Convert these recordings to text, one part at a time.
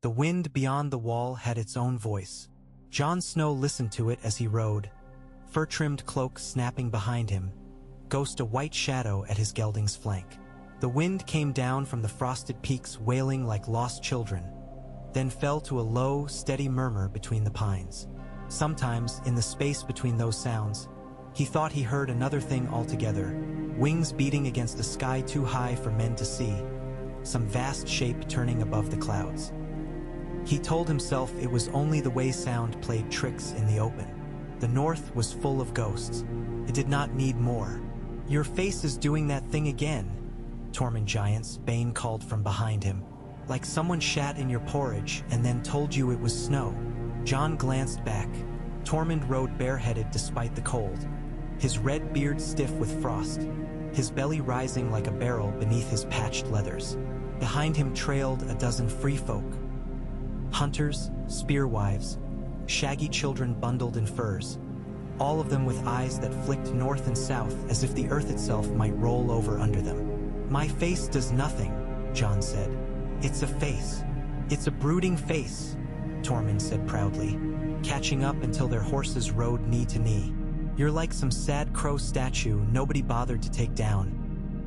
The wind beyond the wall had its own voice. Jon Snow listened to it as he rode, fur-trimmed cloak snapping behind him, Ghost a white shadow at his gelding's flank. The wind came down from the frosted peaks wailing like lost children, then fell to a low, steady murmur between the pines. Sometimes, in the space between those sounds, he thought he heard another thing altogether, wings beating against a sky too high for men to see, some vast shape turning above the clouds. He told himself it was only the way sound played tricks in the open. The north was full of ghosts. It did not need more. "Your face is doing that thing again," Tormund Giant's Bane called from behind him. "Like someone shat in your porridge and then told you it was snow." Jon glanced back. Tormund rode bareheaded despite the cold, his red beard stiff with frost, his belly rising like a barrel beneath his patched leathers. Behind him trailed a dozen free folk. Hunters, spearwives, shaggy children bundled in furs, all of them with eyes that flicked north and south as if the earth itself might roll over under them. "My face does nothing," Jon said. "It's a face. It's a brooding face," Tormund said proudly, catching up until their horses rode knee to knee. "You're like some sad crow statue nobody bothered to take down,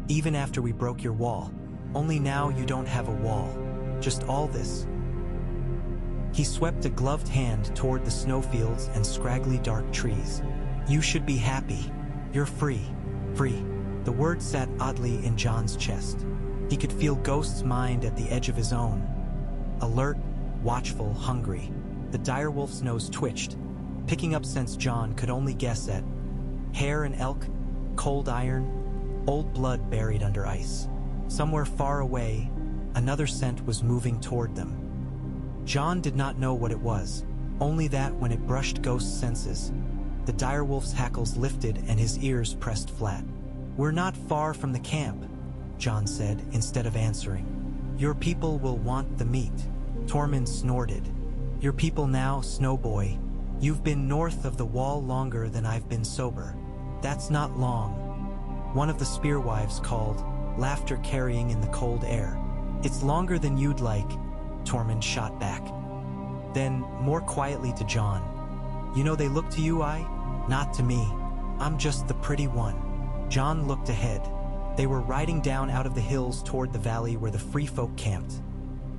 even after we broke your wall. Only now you don't have a wall, just all this." He swept a gloved hand toward the snowfields and scraggly dark trees. "You should be happy. You're free. Free." The word sat oddly in Jon's chest. He could feel Ghost's mind at the edge of his own. Alert, watchful, hungry. The direwolf's nose twitched, picking up scents Jon could only guess at. Hare and elk, cold iron, old blood buried under ice. Somewhere far away, another scent was moving toward them. Jon did not know what it was, only that when it brushed Ghost's senses, the direwolf's hackles lifted and his ears pressed flat. "We're not far from the camp," Jon said instead of answering. "Your people will want the meat." Tormund snorted. "Your people now, Snowboy. You've been north of the wall longer than I've been sober. That's not long," one of the spearwives called, laughter carrying in the cold air. "It's longer than you'd like," Tormund shot back. Then, more quietly to Jon, "You know they look to you, not to me. I'm just the pretty one." Jon looked ahead. They were riding down out of the hills toward the valley where the free folk camped.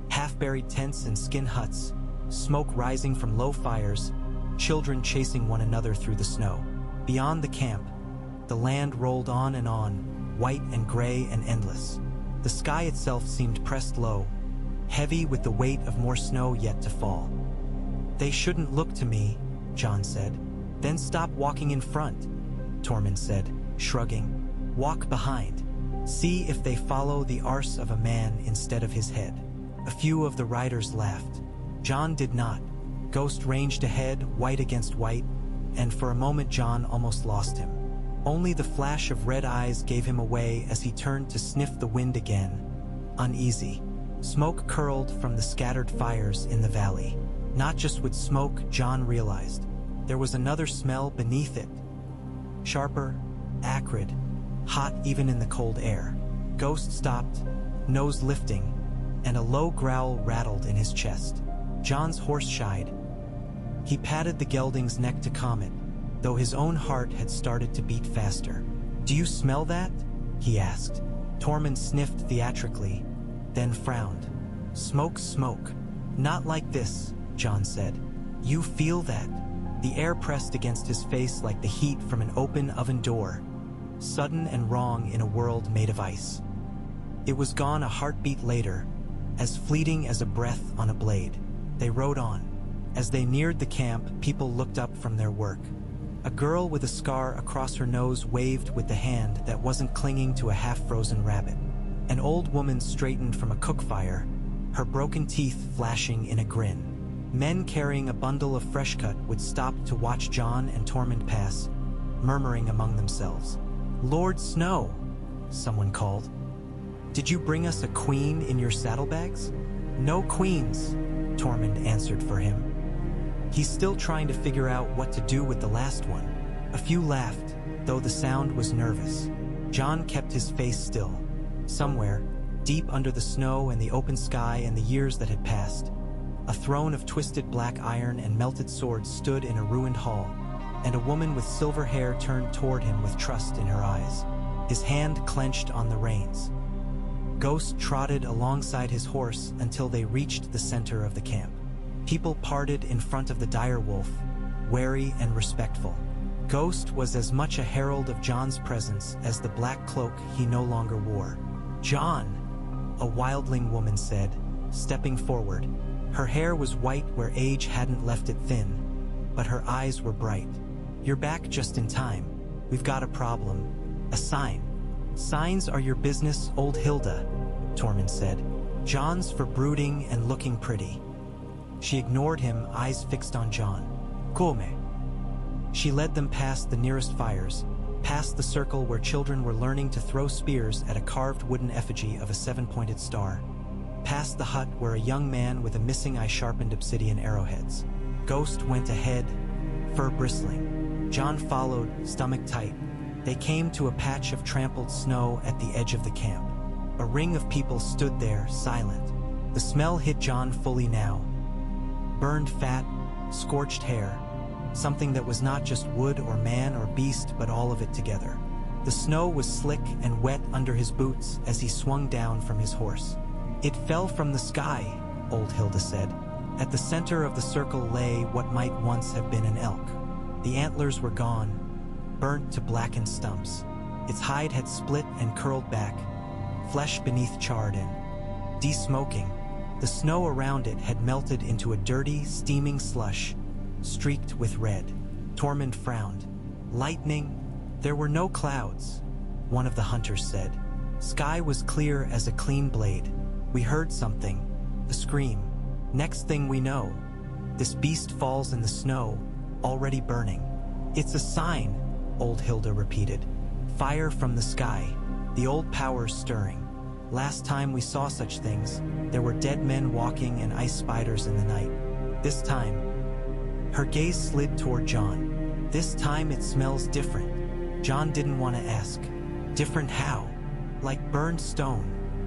Half-buried tents and skin huts, smoke rising from low fires, children chasing one another through the snow. Beyond the camp, the land rolled on, white and gray and endless. The sky itself seemed pressed low, heavy with the weight of more snow yet to fall. "They shouldn't look to me," Jon said. "Then stop walking in front," Tormund said, shrugging. "Walk behind. See if they follow the arse of a man instead of his head." A few of the riders laughed. Jon did not. Ghost ranged ahead, white against white, and for a moment Jon almost lost him. Only the flash of red eyes gave him away as he turned to sniff the wind again, uneasy. Smoke curled from the scattered fires in the valley. Not just wood smoke, Jon realized. There was another smell beneath it. Sharper, acrid, hot even in the cold air. Ghost stopped, nose lifting, and a low growl rattled in his chest. Jon's horse shied. He patted the gelding's neck to calm it, though his own heart had started to beat faster. "Do you smell that?" he asked. Tormund sniffed theatrically, then frowned. "Smoke, smoke. Not like this," Jon said. "You feel that?" The air pressed against his face like the heat from an open oven door, sudden and wrong in a world made of ice. It was gone a heartbeat later, as fleeting as a breath on a blade. They rode on. As they neared the camp, people looked up from their work. A girl with a scar across her nose waved with the hand that wasn't clinging to a half-frozen rabbit. An old woman straightened from a cook fire, her broken teeth flashing in a grin. Men carrying a bundle of fresh cut would stop to watch Jon and Tormund pass, murmuring among themselves. "Lord Snow," someone called. "Did you bring us a queen in your saddlebags?" "No queens," Tormund answered for him. He's still trying to figure out what to do with the last one. A few laughed, though the sound was nervous. Jon kept his face still. Somewhere, deep under the snow and the open sky and the years that had passed, A throne of twisted black iron and melted swords stood in a ruined hall, and a woman with silver hair turned toward him with trust in her eyes. His hand clenched on the reins. Ghost trotted alongside his horse until they reached the center of the camp. People parted in front of the dire wolf, wary and respectful. Ghost was as much a herald of Jon's presence as the black cloak he no longer wore. "Jon," a wildling woman said, stepping forward. Her hair was white where age hadn't left it thin, but her eyes were bright. "You're back just in time. We've got a problem. A sign." "Signs are your business, old Hilda," Tormund said. "Jon's for brooding and looking pretty." She ignored him, eyes fixed on Jon. "Come." She led them past the nearest fires, past the circle where children were learning to throw spears at a carved wooden effigy of a seven-pointed star, past the hut where a young man with a missing eye sharpened obsidian arrowheads. Ghost went ahead, fur bristling. Jon followed, stomach tight. They came to a patch of trampled snow at the edge of the camp. A ring of people stood there, silent. The smell hit Jon fully now. Burned fat, scorched hair, something that was not just wood or man or beast, but all of it together. The snow was slick and wet under his boots as he swung down from his horse. "It fell from the sky," old Hilda said. At the center of the circle lay what might once have been an elk. The antlers were gone, burnt to blackened stumps. Its hide had split and curled back, flesh beneath charred and de-smoking. The snow around it had melted into a dirty, steaming slush, streaked with red. Tormund frowned. "Lightning?" "There were no clouds," one of the hunters said. "Sky was clear as a clean blade. We heard something, a scream. Next thing we know, this beast falls in the snow, already burning." "It's a sign," old Hilda repeated. "Fire from the sky, the old powers stirring. Last time we saw such things, there were dead men walking and ice spiders in the night. This time..." Her gaze slid toward Jon. "This time it smells different." Jon didn't want to ask. "Different how?" "Like burned stone,"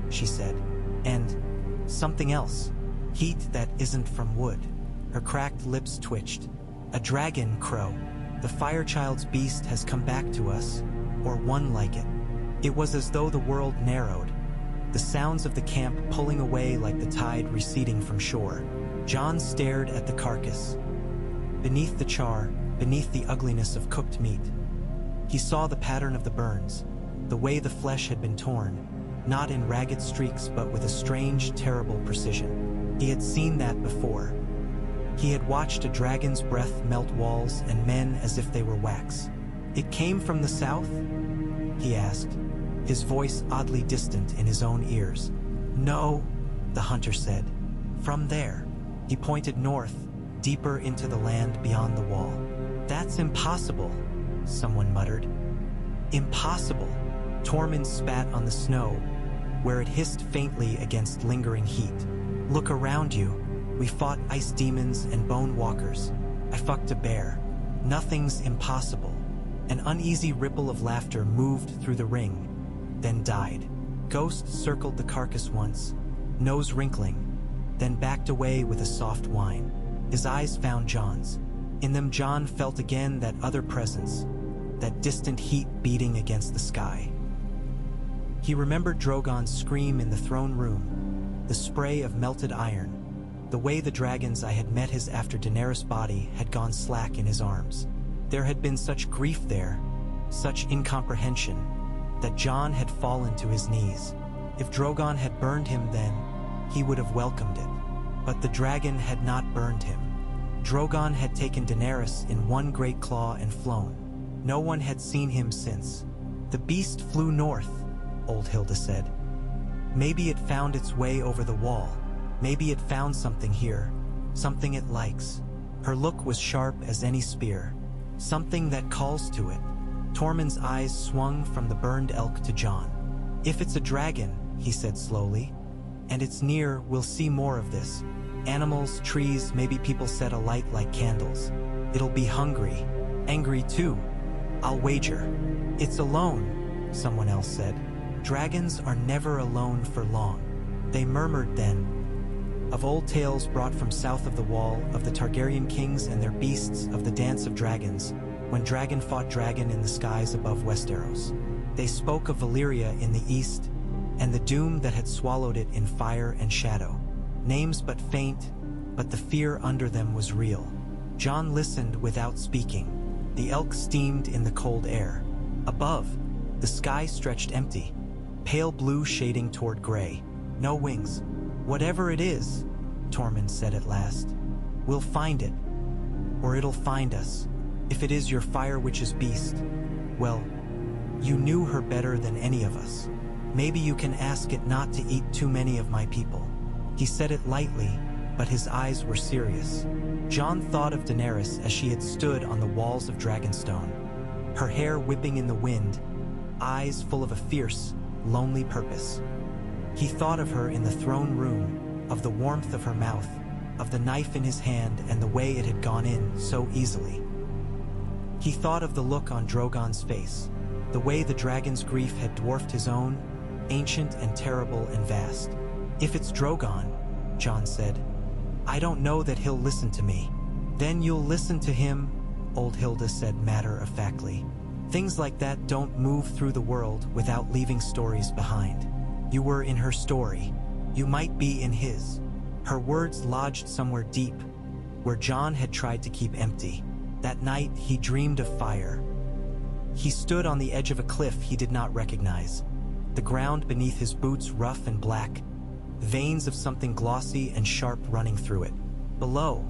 she said. "And something else. Heat that isn't from wood." Her cracked lips twitched. "A dragon crow. The Firechild's beast has come back to us, or one like it." It was as though the world narrowed, the sounds of the camp pulling away like the tide receding from shore. Jon stared at the carcass. Beneath the char, beneath the ugliness of cooked meat, he saw the pattern of the burns, the way the flesh had been torn, not in ragged streaks but with a strange, terrible precision. He had seen that before. He had watched a dragon's breath melt walls and men as if they were wax. "It came from the south?" he asked, his voice oddly distant in his own ears. "No," the hunter said. "From there." He pointed north, deeper into the land beyond the wall. "That's impossible," someone muttered. "Impossible." Tormund spat on the snow, where it hissed faintly against lingering heat. "Look around you. We fought ice demons and bone walkers. I fucked a bear. Nothing's impossible." An uneasy ripple of laughter moved through the ring, then died. Ghost circled the carcass once, nose wrinkling, then backed away with a soft whine. His eyes found Jon's. In them Jon felt again that other presence, that distant heat beating against the sky. He remembered Drogon's scream in the throne room, the spray of melted iron, the way the dragons I had met his after Daenerys' body had gone slack in his arms. There had been such grief there, such incomprehension, that Jon had fallen to his knees. If Drogon had burned him then, he would have welcomed it. But the dragon had not burned him. Drogon had taken Daenerys in one great claw and flown. No one had seen him since. "The beast flew north," old Hilda said. "Maybe it found its way over the wall. Maybe it found something here, something it likes." Her look was sharp as any spear. "Something that calls to it." Tormund's eyes swung from the burned elk to Jon. "If it's a dragon," he said slowly, "and it's near, we'll see more of this. Animals, trees, maybe people set alight like candles. It'll be hungry, angry too. I'll wager." "It's alone," someone else said. "Dragons are never alone for long." They murmured then. of old tales brought from south of the wall, of the Targaryen kings and their beasts, of the dance of dragons, when dragon fought dragon in the skies above Westeros. They spoke of Valyria in the east, and the doom that had swallowed it in fire and shadow. Names but faint, but the fear under them was real. Jon listened without speaking. The elk steamed in the cold air. Above, the sky stretched empty, pale blue shading toward gray. No wings. "Whatever it is," Tormund said at last, "we'll find it. Or it'll find us. If it is your Fire Witch's beast, well, you knew her better than any of us. Maybe you can ask it not to eat too many of my people." He said it lightly, but his eyes were serious. Jon thought of Daenerys as she had stood on the walls of Dragonstone, her hair whipping in the wind, eyes full of a fierce, lonely purpose. He thought of her in the throne room, of the warmth of her mouth, of the knife in his hand and the way it had gone in so easily. He thought of the look on Drogon's face, the way the dragon's grief had dwarfed his own, ancient and terrible and vast. "If it's Drogon," Jon said, "I don't know that he'll listen to me." "Then you'll listen to him," old Hilda said matter-of-factly. "Things like that don't move through the world without leaving stories behind. You were in her story. You might be in his." Her words lodged somewhere deep, where Jon had tried to keep empty. That night he dreamed of fire. He stood on the edge of a cliff he did not recognize, the ground beneath his boots rough and black, veins of something glossy and sharp running through it. Below,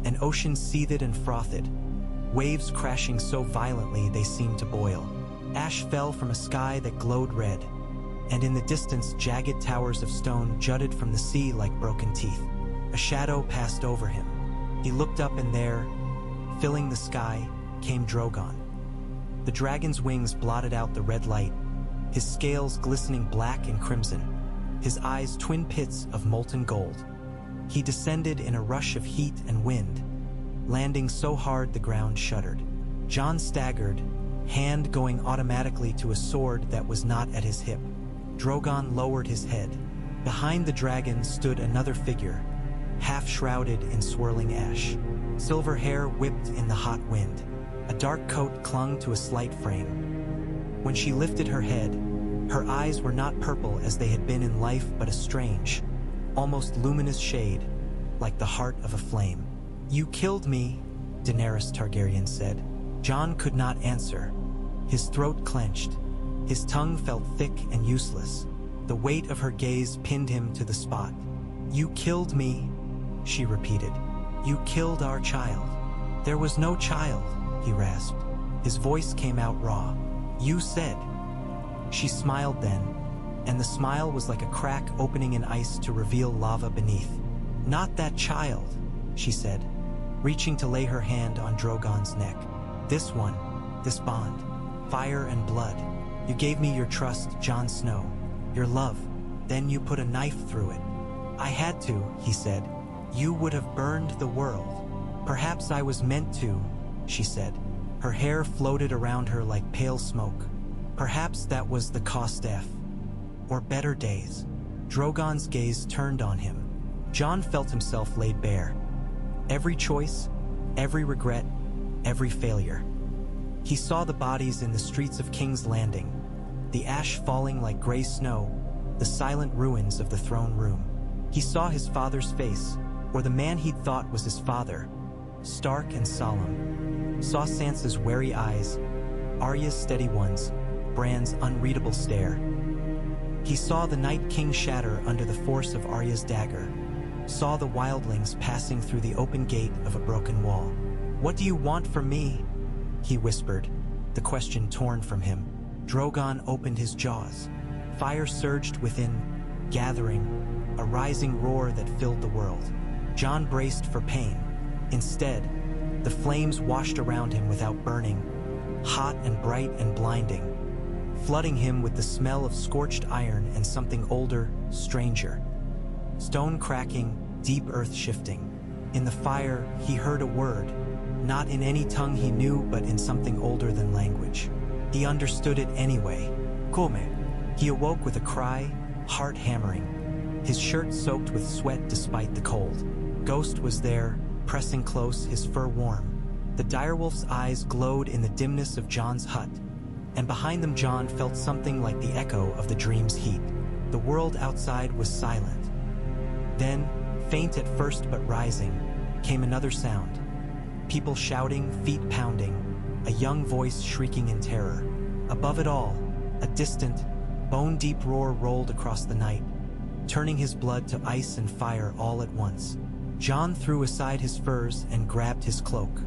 an ocean seethed and frothed, waves crashing so violently they seemed to boil. Ash fell from a sky that glowed red, and in the distance jagged towers of stone jutted from the sea like broken teeth. A shadow passed over him. He looked up, and there, filling the sky, came Drogon. The dragon's wings blotted out the red light, his scales glistening black and crimson, his eyes twin pits of molten gold. He descended in a rush of heat and wind, landing so hard the ground shuddered. Jon staggered, hand going automatically to a sword that was not at his hip. Drogon lowered his head. Behind the dragon stood another figure, half shrouded in swirling ash. Silver hair whipped in the hot wind. A dark coat clung to a slight frame. When she lifted her head, her eyes were not purple as they had been in life, but a strange, almost luminous shade, like the heart of a flame. "You killed me," Daenerys Targaryen said. Jon could not answer. His throat clenched. His tongue felt thick and useless. The weight of her gaze pinned him to the spot. "You killed me," she repeated. "You killed our child." "There was no child," he rasped. His voice came out raw. "You said." She smiled then, and the smile was like a crack opening in ice to reveal lava beneath. "Not that child," she said, reaching to lay her hand on Drogon's neck. "This one, this bond, fire and blood. You gave me your trust, Jon Snow, your love, then you put a knife through it." "I had to," he said. "You would have burned the world." "Perhaps I was meant to," she said. Her hair floated around her like pale smoke. "Perhaps that was the cost F. Or better days." Drogon's gaze turned on him. Jon felt himself laid bare. Every choice, every regret, every failure. He saw the bodies in the streets of King's Landing, the ash falling like gray snow, the silent ruins of the throne room. He saw his father's face, or the man he'd thought was his father, stark and solemn. Saw Sansa's wary eyes, Arya's steady ones, Bran's unreadable stare. He saw the Night King shatter under the force of Arya's dagger, saw the wildlings passing through the open gate of a broken wall. "What do you want from me?" he whispered, the question torn from him. Drogon opened his jaws. Fire surged within, gathering, a rising roar that filled the world. Jon braced for pain. Instead, the flames washed around him without burning, hot and bright and blinding, flooding him with the smell of scorched iron and something older, stranger. Stone cracking, deep earth shifting. In the fire, he heard a word, not in any tongue he knew, but in something older than language. He understood it anyway. Come. He awoke with a cry, heart hammering. his shirt soaked with sweat despite the cold. Ghost was there, pressing close, his fur warm. The direwolf's eyes glowed in the dimness of Jon's hut, and behind them Jon felt something like the echo of the dream's heat. The world outside was silent. Then, faint at first but rising, came another sound. People shouting, feet pounding, a young voice shrieking in terror. Above it all, a distant, bone-deep roar rolled across the night, turning his blood to ice and fire all at once. Jon threw aside his furs and grabbed his cloak.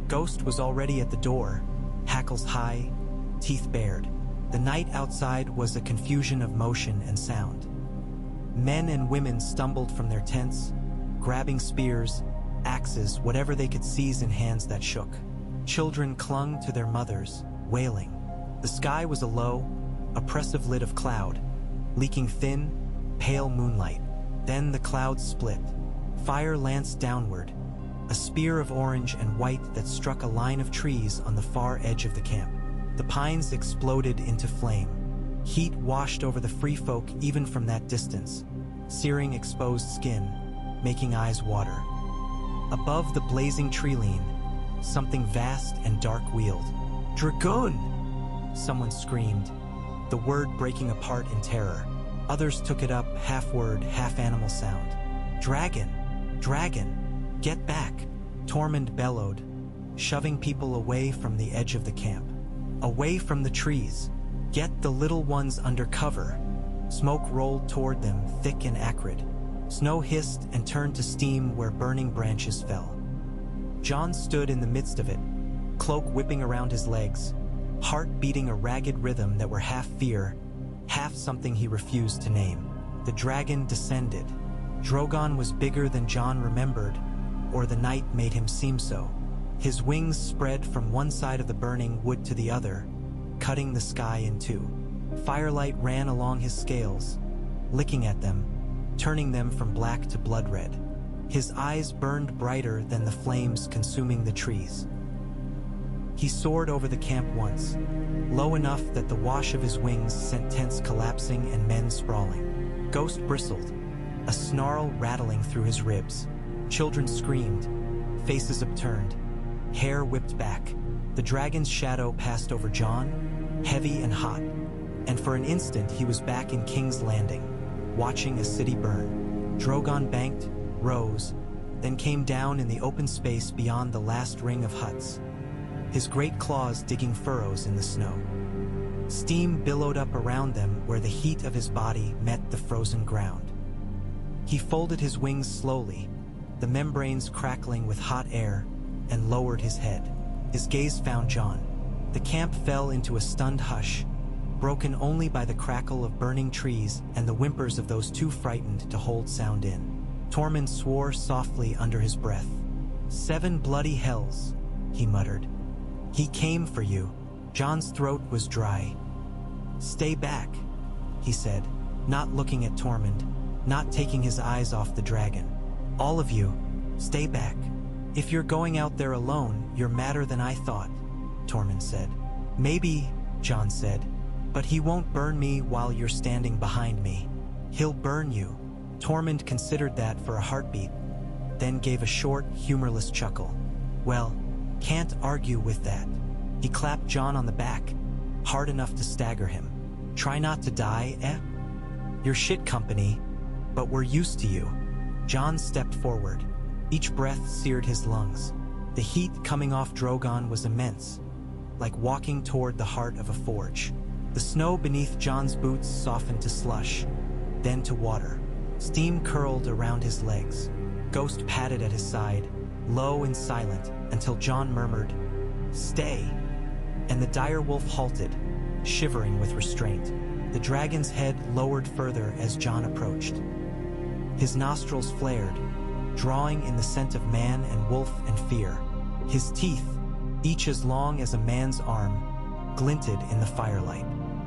Ghost was already at the door, hackles high, teeth bared. The night outside was a confusion of motion and sound. Men and women stumbled from their tents, grabbing spears, axes, whatever they could seize in hands that shook. Children clung to their mothers, wailing. The sky was a low, oppressive lid of cloud, leaking thin, pale moonlight. Then the clouds split. Fire lanced downward, a spear of orange and white that struck a line of trees on the far edge of the camp. The pines exploded into flame. Heat washed over the free folk even from that distance, searing exposed skin, making eyes water. Above the blazing tree-line, something vast and dark wheeled. "Drogon!" someone screamed, the word breaking apart in terror. Others took it up, half-word, half-animal sound. "Dragon! Dragon! Get back!" Tormund bellowed, shoving people away from the edge of the camp. Away from the trees. Get the little ones under cover. Smoke rolled toward them, thick and acrid. Snow hissed and turned to steam where burning branches fell. Jon stood in the midst of it, cloak whipping around his legs, heart beating a ragged rhythm that were half fear, half something he refused to name. The dragon descended. Drogon was bigger than Jon remembered, or the night made him seem so. His wings spread from one side of the burning wood to the other, cutting the sky in two. Firelight ran along his scales, licking at them, turning them from black to blood red. His eyes burned brighter than the flames consuming the trees. He soared over the camp once, low enough that the wash of his wings sent tents collapsing and men sprawling. Ghost bristled, a snarl rattling through his ribs. Children screamed, faces upturned, hair whipped back. The dragon's shadow passed over Jon, heavy and hot, and for an instant he was back in King's Landing, watching a city burn. Drogon banked, rose, then came down in the open space beyond the last ring of huts, his great claws digging furrows in the snow. Steam billowed up around them where the heat of his body met the frozen ground. He folded his wings slowly, the membranes crackling with hot air, and lowered his head. His gaze found Jon. The camp fell into a stunned hush, broken only by the crackle of burning trees and the whimpers of those too frightened to hold sound in. Tormund swore softly under his breath. "7 bloody hells," he muttered. "He came for you." Jon's throat was dry. "Stay back," he said, not looking at Tormund, not taking his eyes off the dragon. "All of you, stay back. If you're going out there alone, you're madder than I thought," Tormund said. "Maybe," Jon said, "but he won't burn me while you're standing behind me. He'll burn you." Tormund considered that for a heartbeat, then gave a short, humorless chuckle. "Well, can't argue with that." He clapped Jon on the back, hard enough to stagger him. "Try not to die, eh? You're shit company, but we're used to you." Jon stepped forward. Each breath seared his lungs. The heat coming off Drogon was immense, like walking toward the heart of a forge. The snow beneath Jon's boots softened to slush, then to water. Steam curled around his legs. Ghost padded at his side, low and silent, until Jon murmured, "Stay," and the dire wolf halted, shivering with restraint. The dragon's head lowered further as Jon approached. His nostrils flared, drawing in the scent of man and wolf and fear. His teeth, each as long as a man's arm, glinted in the firelight.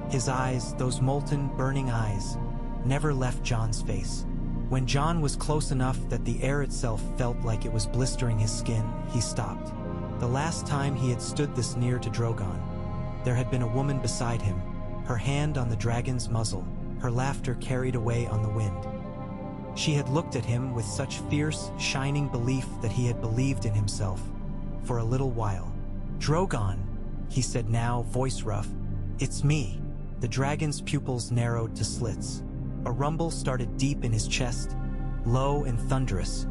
His eyes, those molten, burning eyes, never left Jon's face. When Jon was close enough that the air itself felt like it was blistering his skin, he stopped. The last time he had stood this near to Drogon, there had been a woman beside him, her hand on the dragon's muzzle, her laughter carried away on the wind. She had looked at him with such fierce, shining belief that he had believed in himself. For a little while. "Drogon," he said now, voice rough. "It's me." The dragon's pupils narrowed to slits. A rumble started deep in his chest, low and thunderous,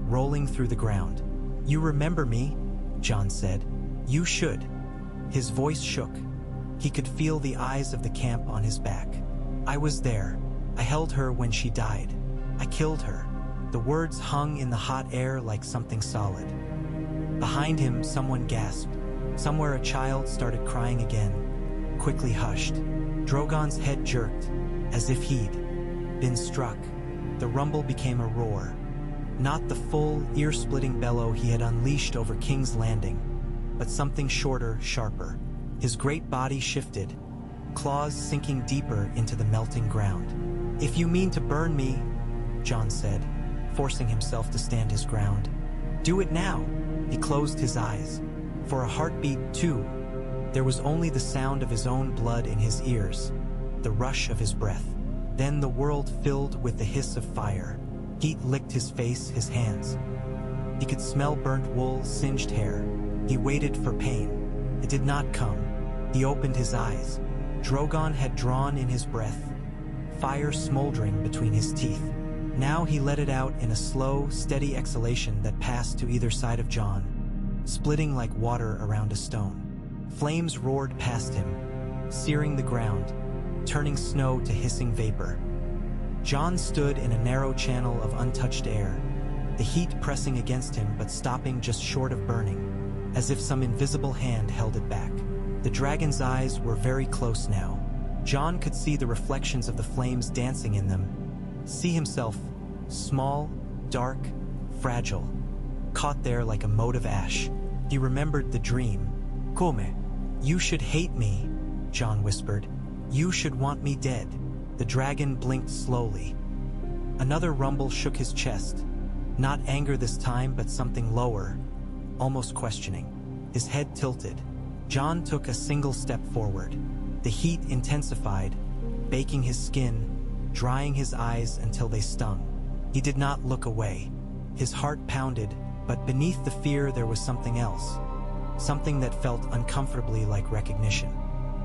rolling through the ground. "You remember me?" Jon said. "You should." His voice shook. He could feel the eyes of the camp on his back. "I was there. I held her when she died. I killed her." The words hung in the hot air like something solid. Behind him, someone gasped. Somewhere a child started crying again, quickly hushed. Drogon's head jerked, as if he'd been struck. The rumble became a roar. Not the full, ear-splitting bellow he had unleashed over King's Landing, but something shorter, sharper. His great body shifted, claws sinking deeper into the melting ground. "If you mean to burn me," Jon said, forcing himself to stand his ground. "Do it now." He closed his eyes. For a heartbeat, too, there was only the sound of his own blood in his ears, the rush of his breath. Then the world filled with the hiss of fire. Heat licked his face, his hands. He could smell burnt wool, singed hair. He waited for pain. It did not come. He opened his eyes. Drogon had drawn in his breath, fire smoldering between his teeth. Now he let it out in a slow, steady exhalation that passed to either side of Jon, splitting like water around a stone. Flames roared past him, searing the ground, turning snow to hissing vapor. Jon stood in a narrow channel of untouched air, the heat pressing against him but stopping just short of burning, as if some invisible hand held it back. The dragon's eyes were very close now. Jon could see the reflections of the flames dancing in them, see himself, small, dark, fragile, caught there like a mote of ash. He remembered the dream. "Come, you should hate me," Jon whispered. "You should want me dead." The dragon blinked slowly. Another rumble shook his chest. Not anger this time, but something lower, almost questioning. His head tilted. Jon took a single step forward. The heat intensified, baking his skin, drying his eyes until they stung. He did not look away. His heart pounded, but beneath the fear there was something else. Something that felt uncomfortably like recognition.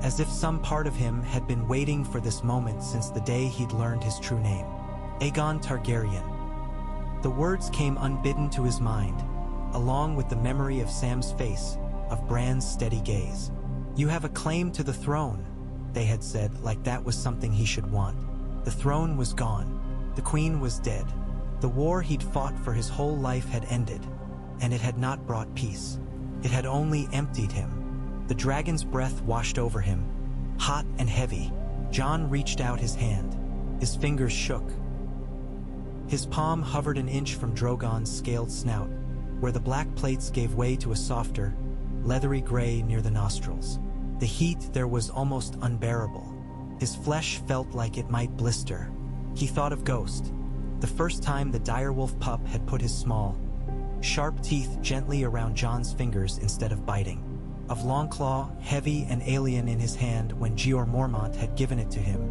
As if some part of him had been waiting for this moment since the day he'd learned his true name. Aegon Targaryen. The words came unbidden to his mind, along with the memory of Sam's face, of Bran's steady gaze. "You have a claim to the throne," they had said, like that was something he should want. The throne was gone. The queen was dead. The war he'd fought for his whole life had ended, and it had not brought peace. It had only emptied him. The dragon's breath washed over him, hot and heavy. Jon reached out his hand. His fingers shook. His palm hovered an inch from Drogon's scaled snout, where the black plates gave way to a softer, leathery gray near the nostrils. The heat there was almost unbearable. His flesh felt like it might blister. He thought of Ghost, the first time the direwolf pup had put his small, sharp teeth gently around Jon's fingers instead of biting. Of Longclaw, heavy and alien in his hand when Jeor Mormont had given it to him,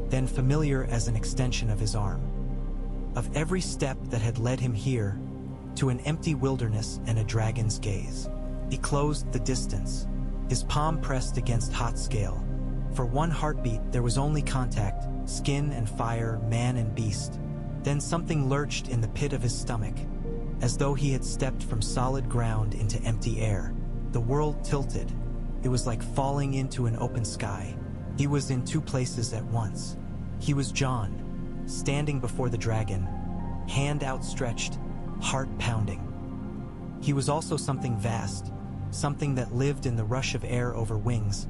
then familiar as an extension of his arm. Of every step that had led him here, to an empty wilderness and a dragon's gaze. He closed the distance, his palm pressed against hot scale. For one heartbeat there was only contact, skin and fire, man and beast. Then something lurched in the pit of his stomach, as though he had stepped from solid ground into empty air. The world tilted. It was like falling into an open sky. He was in two places at once. He was Jon, standing before the dragon, hand outstretched, heart pounding. He was also something vast, something that lived in the rush of air over wings,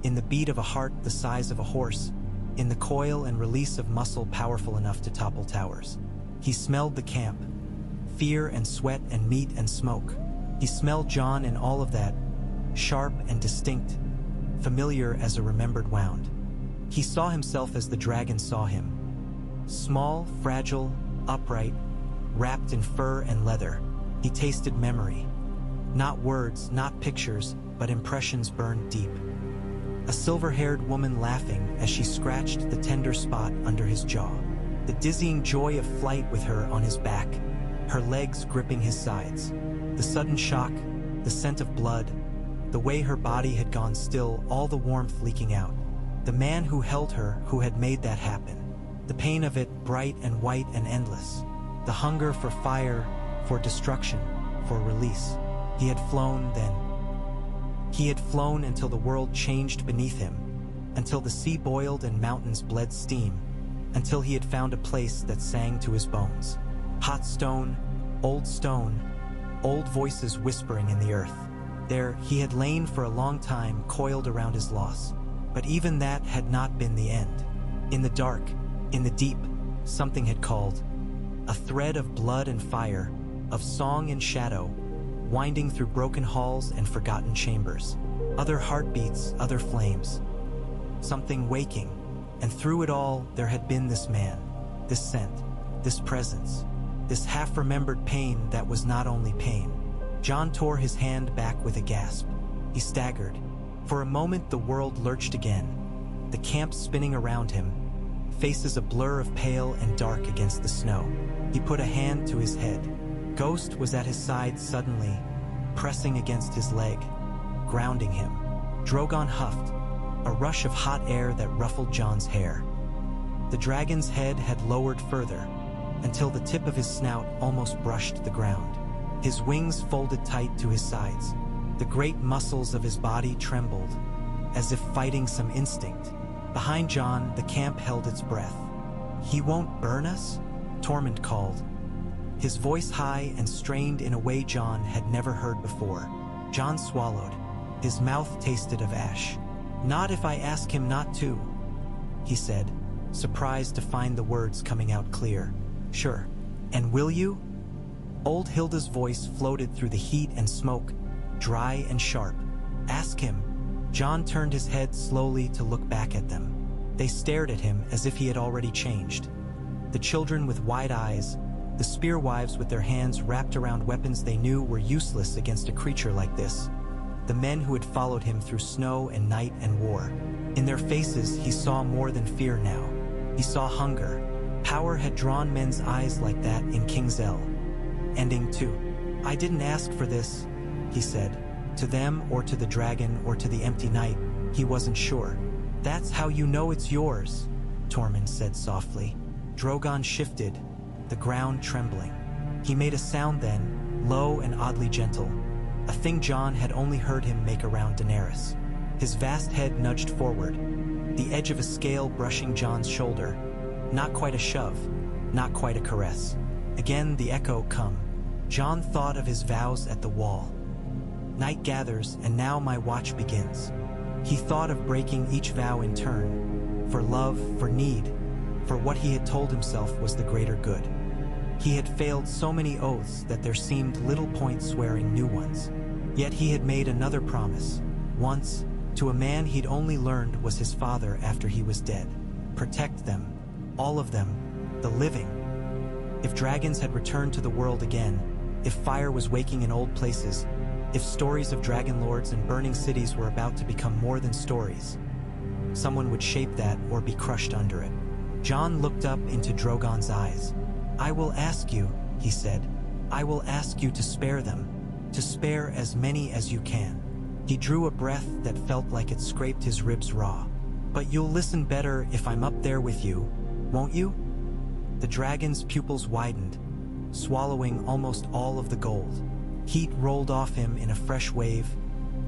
in the beat of a heart the size of a horse, in the coil and release of muscle powerful enough to topple towers. He smelled the camp, fear and sweat and meat and smoke. He smelled Jon and all of that, sharp and distinct, familiar as a remembered wound. He saw himself as the dragon saw him. Small, fragile, upright, wrapped in fur and leather. He tasted memory. Not words, not pictures, but impressions burned deep. A silver-haired woman laughing as she scratched the tender spot under his jaw. the dizzying joy of flight with her on his back, her legs gripping his sides, the sudden shock, the scent of blood, the way her body had gone still, all the warmth leaking out. The man who held her, who had made that happen. The pain of it, bright and white and endless. The hunger for fire, for destruction, for release. He had flown then. He had flown until the world changed beneath him, until the sea boiled and mountains bled steam, until he had found a place that sang to his bones. Hot stone, old voices whispering in the earth. There, he had lain for a long time, coiled around his loss. But even that had not been the end. In the dark, in the deep, something had called. A thread of blood and fire, of song and shadow, winding through broken halls and forgotten chambers. Other heartbeats, other flames. Something waking, and through it all there had been this man, this scent, this presence, this half-remembered pain that was not only pain. Jon tore his hand back with a gasp. He staggered. For a moment the world lurched again, the camp spinning around him, faces a blur of pale and dark against the snow. He put a hand to his head. Ghost was at his side suddenly, pressing against his leg, grounding him. Drogon huffed, a rush of hot air that ruffled Jon's hair. The dragon's head had lowered further, until the tip of his snout almost brushed the ground. His wings folded tight to his sides. The great muscles of his body trembled, as if fighting some instinct. Behind Jon, the camp held its breath. "He won't burn us?" Tormund called, his voice high and strained in a way Jon had never heard before. Jon swallowed. His mouth tasted of ash. "Not if I ask him not to," he said, surprised to find the words coming out clear. "Sure. And will you?" Old Hilda's voice floated through the heat and smoke, dry and sharp. "Ask him." Jon turned his head slowly to look back at them. They stared at him as if he had already changed. The children with wide eyes, the spearwives with their hands wrapped around weapons they knew were useless against a creature like this. The men who had followed him through snow and night and war. In their faces he saw more than fear now. He saw hunger. Power had drawn men's eyes like that in King's L. Ending too. "I didn't ask for this," he said. To them or to the dragon or to the empty night, he wasn't sure. "That's how you know it's yours," Tormund said softly. Drogon shifted, the ground trembling. He made a sound then, low and oddly gentle, a thing Jon had only heard him make around Daenerys. His vast head nudged forward, the edge of a scale brushing Jon's shoulder. Not quite a shove, not quite a caress. Again the echo come. Jon thought of his vows at the wall. "Night gathers, and now my watch begins." He thought of breaking each vow in turn, for love, for need, for what he had told himself was the greater good. He had failed so many oaths that there seemed little point swearing new ones. Yet he had made another promise, once, to a man he'd only learned was his father after he was dead. Protect them, all of them, the living. If dragons had returned to the world again, if fire was waking in old places, if stories of dragon lords and burning cities were about to become more than stories, someone would shape that or be crushed under it. Jon looked up into Drogon's eyes. "I will ask you," he said. "I will ask you to spare them, to spare as many as you can." He drew a breath that felt like it scraped his ribs raw. "But you'll listen better if I'm up there with you, won't you?" The dragon's pupils widened, swallowing almost all of the gold. Heat rolled off him in a fresh wave,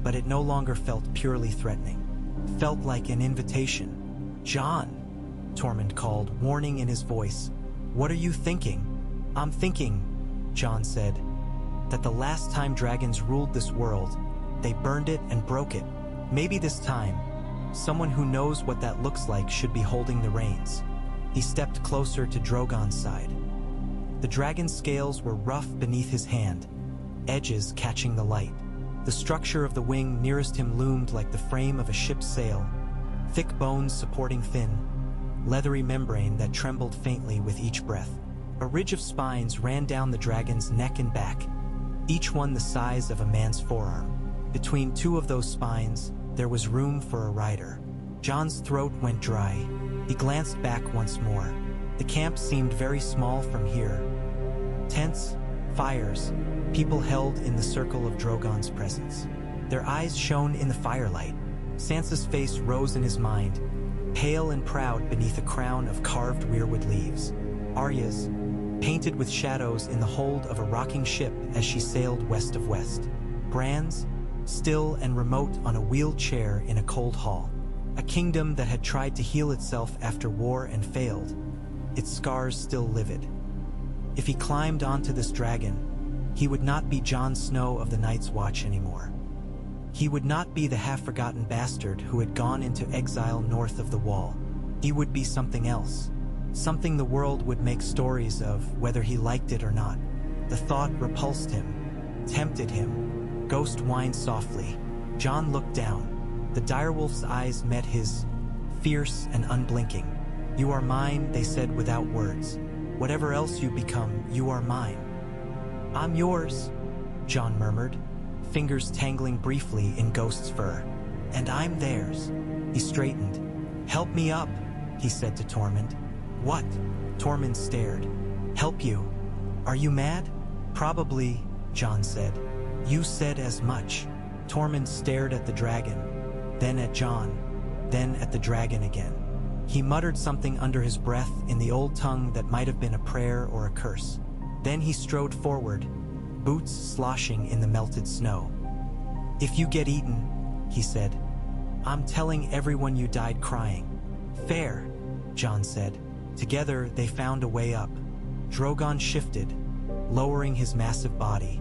but it no longer felt purely threatening. It felt like an invitation. "Jon," Tormund called, warning in his voice. "What are you thinking?" "I'm thinking," Jon said, "that the last time dragons ruled this world, they burned it and broke it. Maybe this time, someone who knows what that looks like should be holding the reins." He stepped closer to Drogon's side. The dragon's scales were rough beneath his hand, edges catching the light. The structure of the wing nearest him loomed like the frame of a ship's sail, thick bones supporting thin, leathery membrane that trembled faintly with each breath. A ridge of spines ran down the dragon's neck and back, each one the size of a man's forearm. Between two of those spines, there was room for a rider. Jon's throat went dry. He glanced back once more. The camp seemed very small from here. Tents, fires, people held in the circle of Drogon's presence. Their eyes shone in the firelight. Sansa's face rose in his mind, pale and proud beneath a crown of carved weirwood leaves. Arya's, painted with shadows in the hold of a rocking ship as she sailed west of west. Bran's, still and remote on a wheeled chair in a cold hall. A kingdom that had tried to heal itself after war and failed, its scars still livid. If he climbed onto this dragon, he would not be Jon Snow of the Night's Watch anymore. He would not be the half-forgotten bastard who had gone into exile north of the Wall. He would be something else. Something the world would make stories of, whether he liked it or not. The thought repulsed him, tempted him. Ghost whined softly. Jon looked down. The direwolf's eyes met his, fierce and unblinking. "You are mine," they said without words. "Whatever else you become, you are mine." "I'm yours," Jon murmured, fingers tangling briefly in Ghost's fur. "And I'm theirs." He straightened. "Help me up," he said to Tormund. "What?" Tormund stared. "Help you. Are you mad?" "Probably," Jon said. "You said as much." Tormund stared at the dragon, then at Jon, then at the dragon again. He muttered something under his breath in the old tongue that might have been a prayer or a curse. Then he strode forward, boots sloshing in the melted snow. "If you get eaten," he said, "I'm telling everyone you died crying." "Fair," Jon said. Together they found a way up. Drogon shifted, lowering his massive body,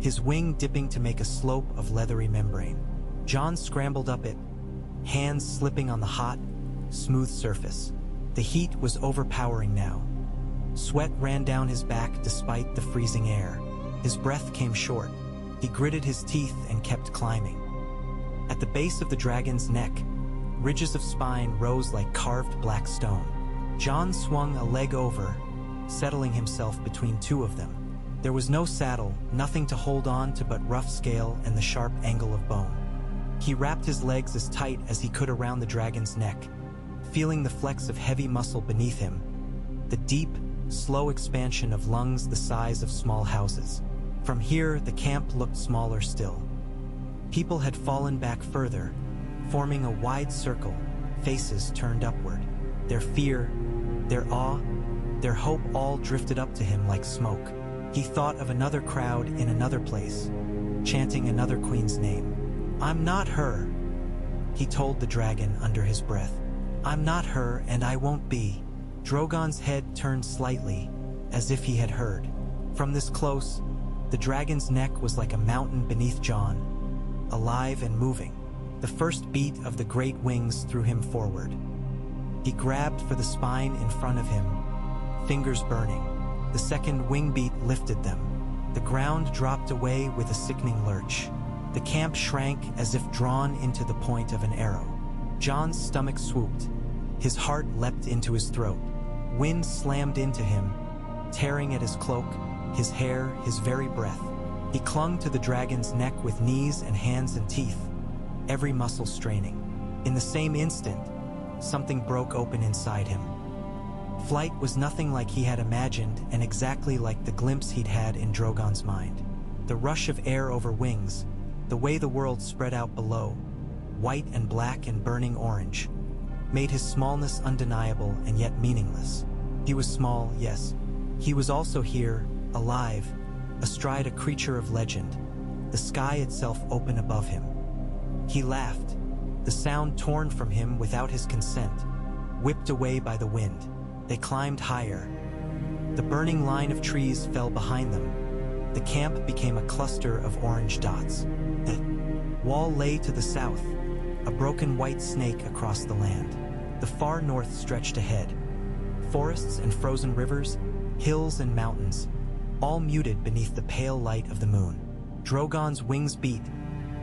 his wing dipping to make a slope of leathery membrane. Jon scrambled up it, hands slipping on the hot, smooth surface. The heat was overpowering now. Sweat ran down his back despite the freezing air. His breath came short. He gritted his teeth and kept climbing. At the base of the dragon's neck, ridges of spine rose like carved black stone. Jon swung a leg over, settling himself between two of them. There was no saddle, nothing to hold on to but rough scale and the sharp angle of bone. He wrapped his legs as tight as he could around the dragon's neck, feeling the flex of heavy muscle beneath him, the deep, slow expansion of lungs the size of small houses. From here, the camp looked smaller still. People had fallen back further, forming a wide circle, faces turned upward. Their fear, their awe, their hope all drifted up to him like smoke. He thought of another crowd in another place, chanting another queen's name. "I'm not her," he told the dragon under his breath. "I'm not her, and I won't be." Drogon's head turned slightly, as if he had heard. From this close, the dragon's neck was like a mountain beneath Jon, alive and moving. The first beat of the great wings threw him forward. He grabbed for the spine in front of him, fingers burning. The second wing beat lifted them. The ground dropped away with a sickening lurch. The camp shrank as if drawn into the point of an arrow. Jon's stomach swooped. His heart leapt into his throat. Wind slammed into him, tearing at his cloak, his hair, his very breath. He clung to the dragon's neck with knees and hands and teeth, every muscle straining. In the same instant, something broke open inside him. Flight was nothing like he had imagined and exactly like the glimpse he'd had in Drogon's mind. The rush of air over wings, the way the world spread out below, white and black and burning orange, made his smallness undeniable and yet meaningless. He was small, yes. He was also here, alive, astride a creature of legend, the sky itself open above him. He laughed, the sound torn from him without his consent, whipped away by the wind. They climbed higher. The burning line of trees fell behind them. The camp became a cluster of orange dots. The wall lay to the south, a broken white snake across the land. The far north stretched ahead. Forests and frozen rivers, hills and mountains, all muted beneath the pale light of the moon. Drogon's wings beat,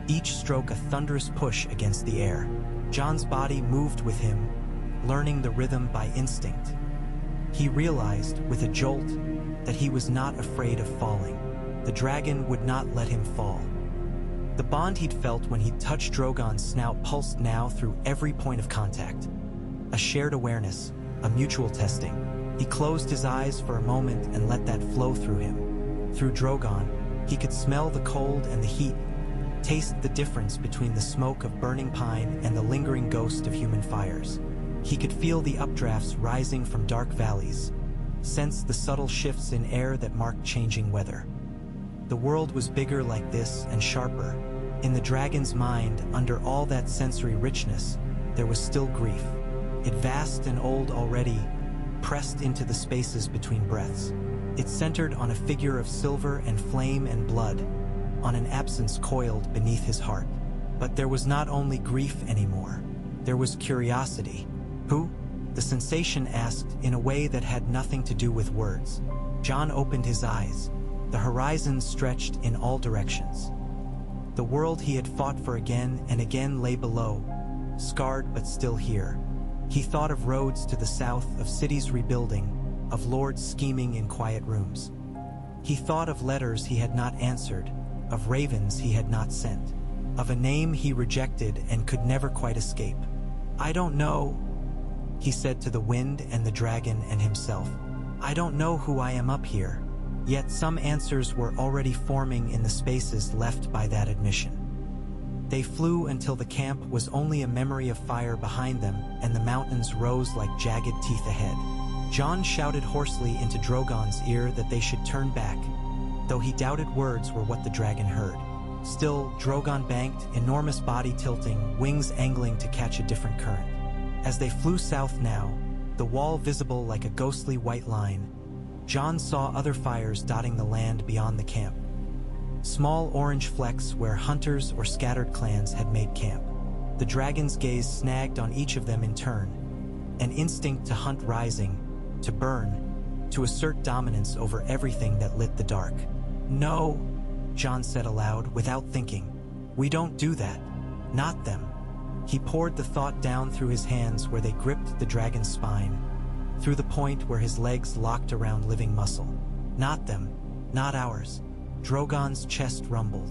each stroke a thunderous push against the air. Jon's body moved with him, learning the rhythm by instinct. He realized, with a jolt, that he was not afraid of falling. The dragon would not let him fall. The bond he'd felt when he'd touched Drogon's snout pulsed now through every point of contact. A shared awareness, a mutual testing. He closed his eyes for a moment and let that flow through him. Through Drogon, he could smell the cold and the heat, taste the difference between the smoke of burning pine and the lingering ghost of human fires. He could feel the updrafts rising from dark valleys, sense the subtle shifts in air that marked changing weather. The world was bigger like this and sharper. In the dragon's mind, under all that sensory richness, there was still grief. It vast and old already, pressed into the spaces between breaths. It centered on a figure of silver and flame and blood, on an absence coiled beneath his heart. But there was not only grief anymore. There was curiosity. Who? The sensation asked in a way that had nothing to do with words. Jon opened his eyes. The horizon stretched in all directions. The world he had fought for again and again lay below, scarred but still here. He thought of roads to the south, of cities rebuilding, of lords scheming in quiet rooms. He thought of letters he had not answered, of ravens he had not sent, of a name he rejected and could never quite escape. "I don't know," he said to the wind and the dragon and himself. "I don't know who I am up here." Yet some answers were already forming in the spaces left by that admission. They flew until the camp was only a memory of fire behind them and the mountains rose like jagged teeth ahead. Jon shouted hoarsely into Drogon's ear that they should turn back, though he doubted words were what the dragon heard. Still, Drogon banked, enormous body tilting, wings angling to catch a different current. As they flew south now, the wall visible like a ghostly white line, Jon saw other fires dotting the land beyond the camp. Small orange flecks where hunters or scattered clans had made camp. The dragon's gaze snagged on each of them in turn, an instinct to hunt rising, to burn, to assert dominance over everything that lit the dark. "No," Jon said aloud, without thinking. "We don't do that. Not them." He poured the thought down through his hands where they gripped the dragon's spine, through the point where his legs locked around living muscle. "Not them. Not ours." Drogon's chest rumbled.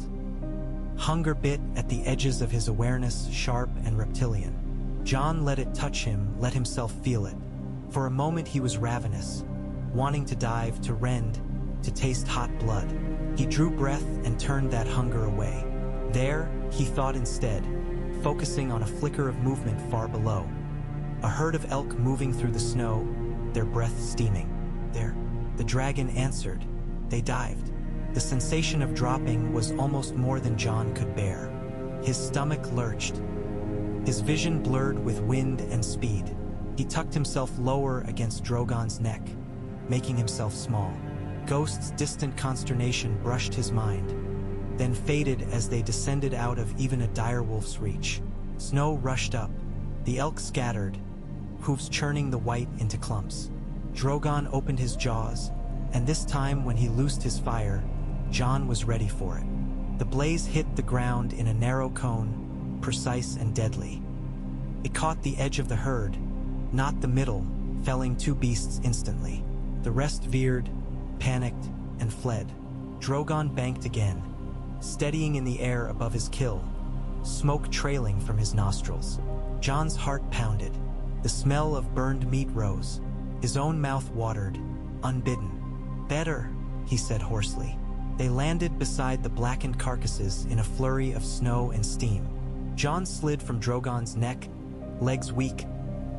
Hunger bit at the edges of his awareness, sharp and reptilian. Jon let it touch him, let himself feel it. For a moment he was ravenous, wanting to dive, to rend, to taste hot blood. He drew breath and turned that hunger away. There, he thought instead, focusing on a flicker of movement far below. A herd of elk moving through the snow, their breath steaming. There, the dragon answered. They dived. The sensation of dropping was almost more than Jon could bear. His stomach lurched. His vision blurred with wind and speed. He tucked himself lower against Drogon's neck, making himself small. Ghost's distant consternation brushed his mind, then faded as they descended out of even a direwolf's reach. Snow rushed up. The elk scattered, hooves churning the white into clumps. Drogon opened his jaws, and this time when he loosed his fire, Jon was ready for it. The blaze hit the ground in a narrow cone, precise and deadly. It caught the edge of the herd, not the middle, felling two beasts instantly. The rest veered, panicked, and fled. Drogon banked again, steadying in the air above his kill, smoke trailing from his nostrils. Jon's heart pounded. The smell of burned meat rose. His own mouth watered, unbidden. "Better," he said hoarsely. They landed beside the blackened carcasses in a flurry of snow and steam. Jon slid from Drogon's neck, legs weak,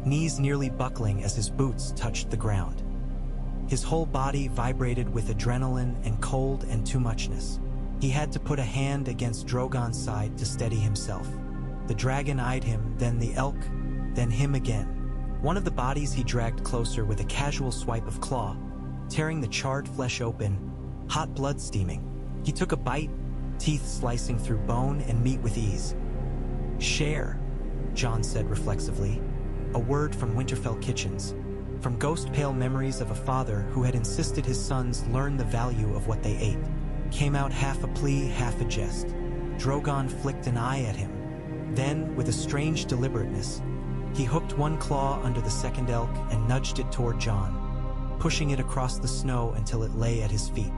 knees nearly buckling as his boots touched the ground. His whole body vibrated with adrenaline and cold and too muchness. He had to put a hand against Drogon's side to steady himself. The dragon eyed him, then the elk, then him again. One of the bodies he dragged closer with a casual swipe of claw, tearing the charred flesh open, hot blood steaming. He took a bite, teeth slicing through bone and meat with ease. "Share," Jon said reflexively, a word from Winterfell kitchens, from ghost-pale memories of a father who had insisted his sons learn the value of what they ate. Came out half a plea, half a jest. Drogon flicked an eye at him. Then, with a strange deliberateness, he hooked one claw under the second elk and nudged it toward Jon, pushing it across the snow until it lay at his feet.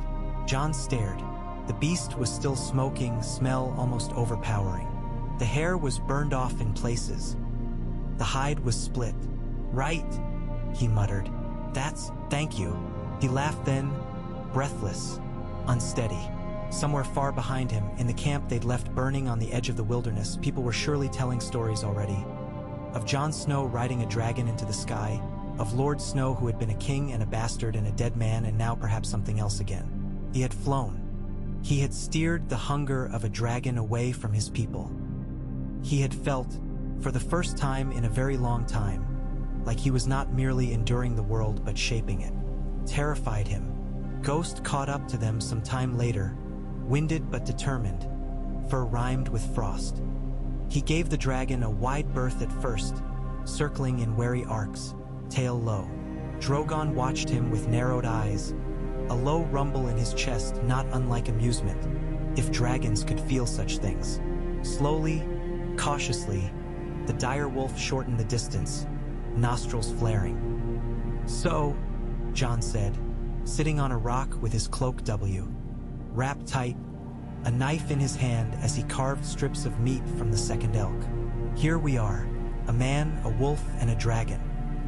Jon stared. The beast was still smoking, smell almost overpowering. The hair was burned off in places. The hide was split. "Right," he muttered. "That's..." Thank you. He laughed then, breathless, unsteady. Somewhere far behind him, in the camp they'd left burning on the edge of the wilderness, people were surely telling stories already. Of Jon Snow riding a dragon into the sky, of Lord Snow who had been a king and a bastard and a dead man and now perhaps something else again. He had flown. He had steered the hunger of a dragon away from his people. He had felt, for the first time in a very long time, like he was not merely enduring the world but shaping it. Terrified him. Ghost caught up to them some time later, winded but determined, fur rimed with frost. He gave the dragon a wide berth at first, circling in wary arcs, tail low. Drogon watched him with narrowed eyes, a low rumble in his chest not unlike amusement, if dragons could feel such things. Slowly, cautiously, the dire wolf shortened the distance, nostrils flaring. "So," Jon said, sitting on a rock with his cloak wrapped tight, a knife in his hand as he carved strips of meat from the second elk. "Here we are, a man, a wolf, and a dragon.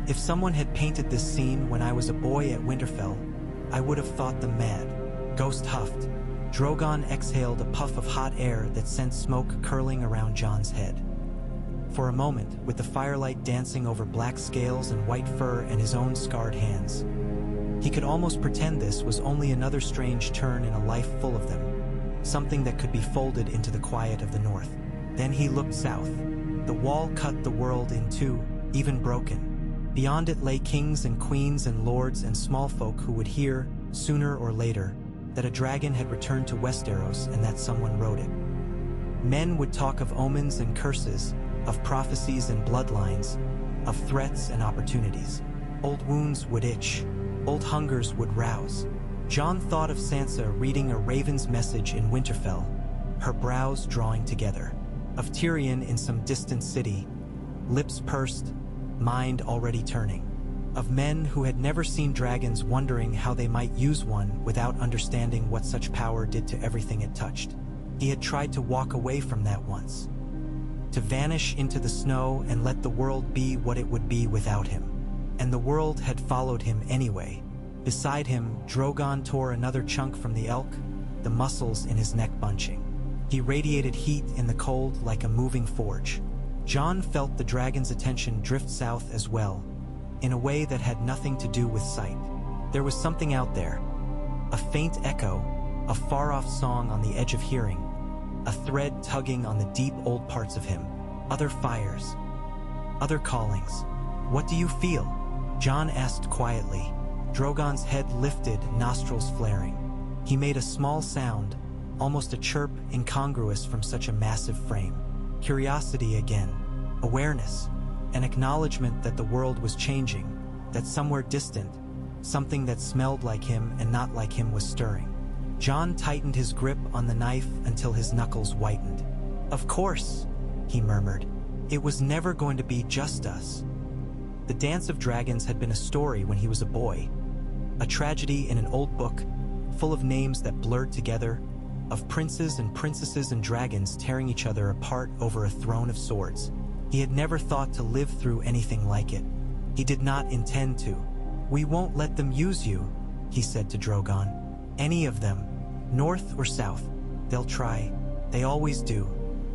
If someone had painted this scene when I was a boy at Winterfell, I would have thought them mad." Ghost huffed. Drogon exhaled a puff of hot air that sent smoke curling around Jon's head. For a moment, with the firelight dancing over black scales and white fur and his own scarred hands, he could almost pretend this was only another strange turn in a life full of them, something that could be folded into the quiet of the north. Then he looked south. The wall cut the world in two, even broken. Beyond it lay kings and queens and lords and small folk who would hear, sooner or later, that a dragon had returned to Westeros and that someone rode it. Men would talk of omens and curses, of prophecies and bloodlines, of threats and opportunities. Old wounds would itch, old hungers would rouse. Jon thought of Sansa reading a raven's message in Winterfell, her brows drawing together. Of Tyrion in some distant city, lips pursed, mind already turning. Of men who had never seen dragons wondering how they might use one without understanding what such power did to everything it touched. He had tried to walk away from that once, to vanish into the snow and let the world be what it would be without him. And the world had followed him anyway. Beside him, Drogon tore another chunk from the elk, the muscles in his neck bunching. He radiated heat in the cold like a moving forge. Jon felt the dragon's attention drift south as well, in a way that had nothing to do with sight. There was something out there, a faint echo, a far-off song on the edge of hearing, a thread tugging on the deep old parts of him, other fires, other callings. "What do you feel?" Jon asked quietly. Drogon's head lifted, nostrils flaring. He made a small sound, almost a chirp incongruous from such a massive frame. Curiosity again, awareness, an acknowledgement that the world was changing, that somewhere distant, something that smelled like him and not like him was stirring. Jon tightened his grip on the knife until his knuckles whitened. "Of course," he murmured. "It was never going to be just us." The Dance of Dragons had been a story when he was a boy, a tragedy in an old book, full of names that blurred together, of princes and princesses and dragons tearing each other apart over a throne of swords. He had never thought to live through anything like it. He did not intend to. "We won't let them use you," he said to Drogon. "Any of them, north or south. They'll try. They always do.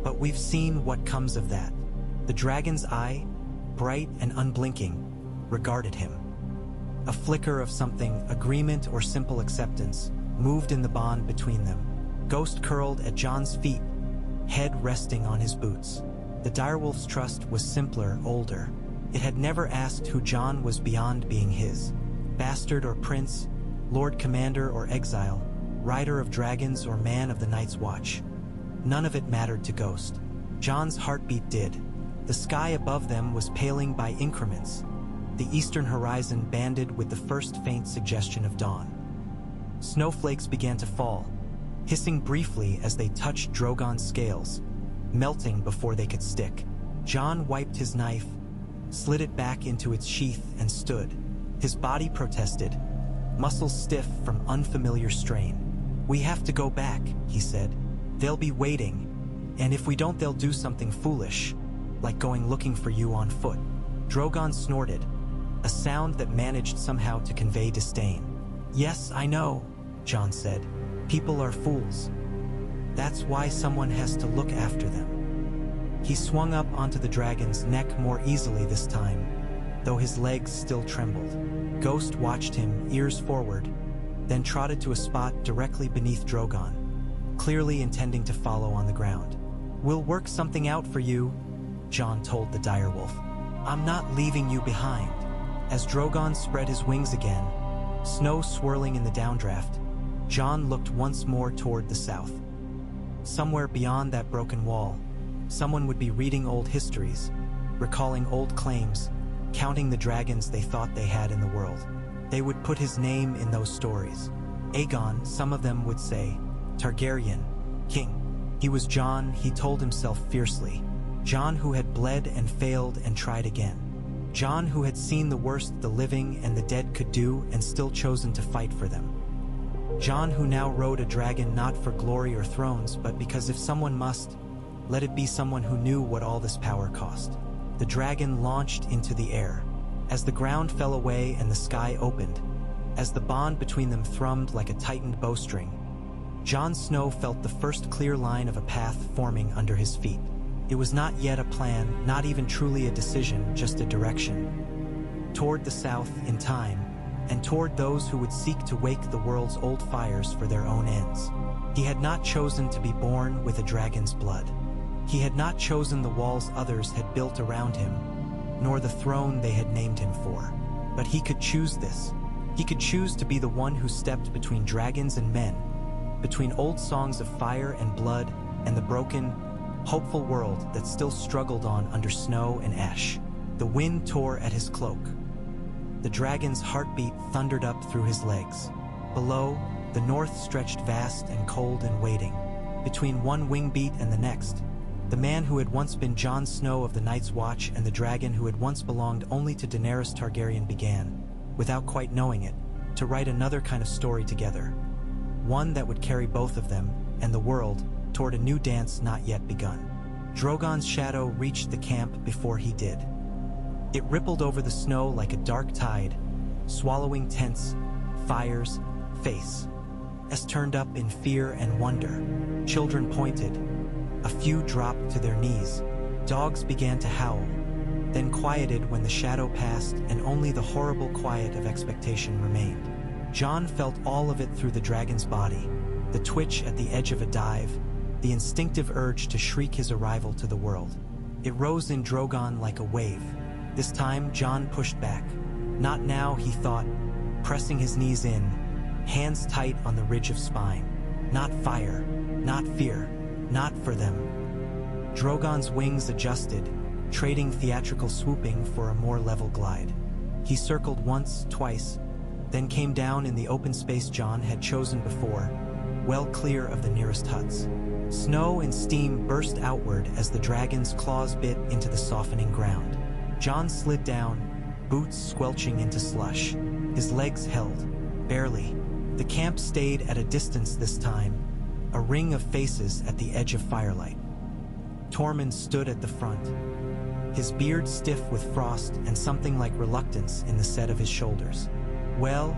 But we've seen what comes of that." The dragon's eye, bright and unblinking, regarded him. A flicker of something, agreement or simple acceptance, moved in the bond between them. Ghost curled at Jon's feet, head resting on his boots. The direwolf's trust was simpler, older. It had never asked who Jon was beyond being his. Bastard or prince, lord commander or exile, rider of dragons or man of the Night's Watch. None of it mattered to Ghost. Jon's heartbeat did. The sky above them was paling by increments, the eastern horizon banded with the first faint suggestion of dawn. Snowflakes began to fall, hissing briefly as they touched Drogon's scales, melting before they could stick. Jon wiped his knife, slid it back into its sheath and stood. His body protested, muscles stiff from unfamiliar strain. "We have to go back," he said. "They'll be waiting, and if we don't they'll do something foolish, like going looking for you on foot." Drogon snorted, a sound that managed somehow to convey disdain. "Yes, I know," Jon said. "People are fools. That's why someone has to look after them." He swung up onto the dragon's neck more easily this time, though his legs still trembled. Ghost watched him, ears forward, then trotted to a spot directly beneath Drogon, clearly intending to follow on the ground. "We'll work something out for you," Jon told the direwolf. "I'm not leaving you behind." As Drogon spread his wings again, snow swirling in the downdraft, Jon looked once more toward the south. Somewhere beyond that broken wall, someone would be reading old histories, recalling old claims, counting the dragons they thought they had in the world. They would put his name in those stories. Aegon, some of them would say, Targaryen, king. He was Jon, he told himself fiercely. Jon who had bled and failed and tried again. Jon who had seen the worst the living and the dead could do and still chosen to fight for them. Jon who now rode a dragon not for glory or thrones, but because if someone must, let it be someone who knew what all this power cost. The dragon launched into the air. As the ground fell away and the sky opened, as the bond between them thrummed like a tightened bowstring, Jon Snow felt the first clear line of a path forming under his feet. It was not yet a plan, not even truly a decision, just a direction. Toward the south, in time, and toward those who would seek to wake the world's old fires for their own ends. He had not chosen to be born with a dragon's blood. He had not chosen the walls others had built around him, nor the throne they had named him for. But he could choose this. He could choose to be the one who stepped between dragons and men, between old songs of fire and blood and the broken, hopeful world that still struggled on under snow and ash. The wind tore at his cloak. The dragon's heartbeat thundered up through his legs. Below, the north stretched vast and cold and waiting. Between one wing beat and the next, the man who had once been Jon Snow of the Night's Watch and the dragon who had once belonged only to Daenerys Targaryen began, without quite knowing it, to write another kind of story together. One that would carry both of them, and the world, toward a new dance not yet begun. Drogon's shadow reached the camp before he did. It rippled over the snow like a dark tide, swallowing tents, fires, face. As turned up in fear and wonder, children pointed. A few dropped to their knees. Dogs began to howl, then quieted when the shadow passed and only the horrible quiet of expectation remained. Jon felt all of it through the dragon's body, the twitch at the edge of a dive, the instinctive urge to shriek his arrival to the world. It rose in Drogon like a wave. This time, Jon pushed back. Not now, he thought, pressing his knees in, hands tight on the ridge of spine. Not fire, not fear, not for them. Drogon's wings adjusted, trading theatrical swooping for a more level glide. He circled once, twice, then came down in the open space Jon had chosen before, well clear of the nearest huts. Snow and steam burst outward as the dragon's claws bit into the softening ground. Jon slid down, boots squelching into slush. His legs held, barely. The camp stayed at a distance this time, a ring of faces at the edge of firelight. Tormund stood at the front, his beard stiff with frost and something like reluctance in the set of his shoulders. "Well,"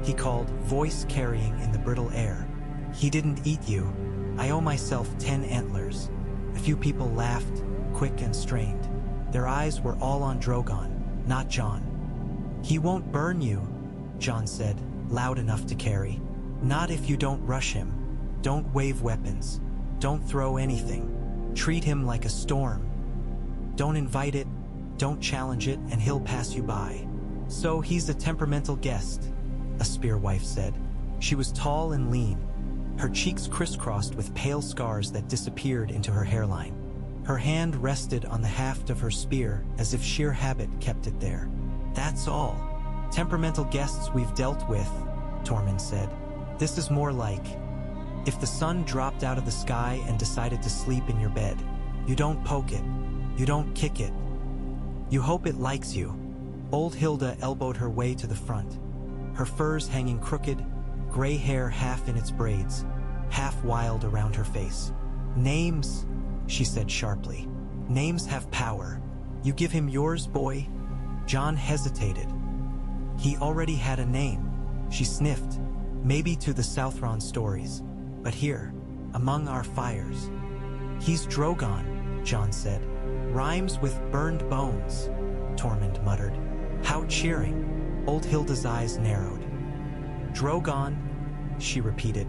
he called, voice carrying in the brittle air. "He didn't eat you. I owe myself 10 antlers." A few people laughed, quick and strained. Their eyes were all on Drogon, not Jon. "He won't burn you," Jon said, loud enough to carry. "Not if you don't rush him. Don't wave weapons. Don't throw anything. Treat him like a storm. Don't invite it, don't challenge it, and he'll pass you by." "So he's a temperamental guest," a spear wife said. She was tall and lean, her cheeks crisscrossed with pale scars that disappeared into her hairline. Her hand rested on the haft of her spear as if sheer habit kept it there. "That's all. Temperamental guests we've dealt with," Tormund said. "This is more like, if the sun dropped out of the sky and decided to sleep in your bed. You don't poke it. You don't kick it. You hope it likes you." Old Hilda elbowed her way to the front, her furs hanging crooked, gray hair half in its braids, half wild around her face. "Names," she said sharply. "Names have power. You give him yours, boy?" John hesitated. He already had a name. She sniffed. Maybe to the Southron stories. But here, among our fires. He's Drogon, John said. Rhymes with burned bones, Tormund muttered. How cheering. Old Hilda's eyes narrowed. Drogon, she repeated,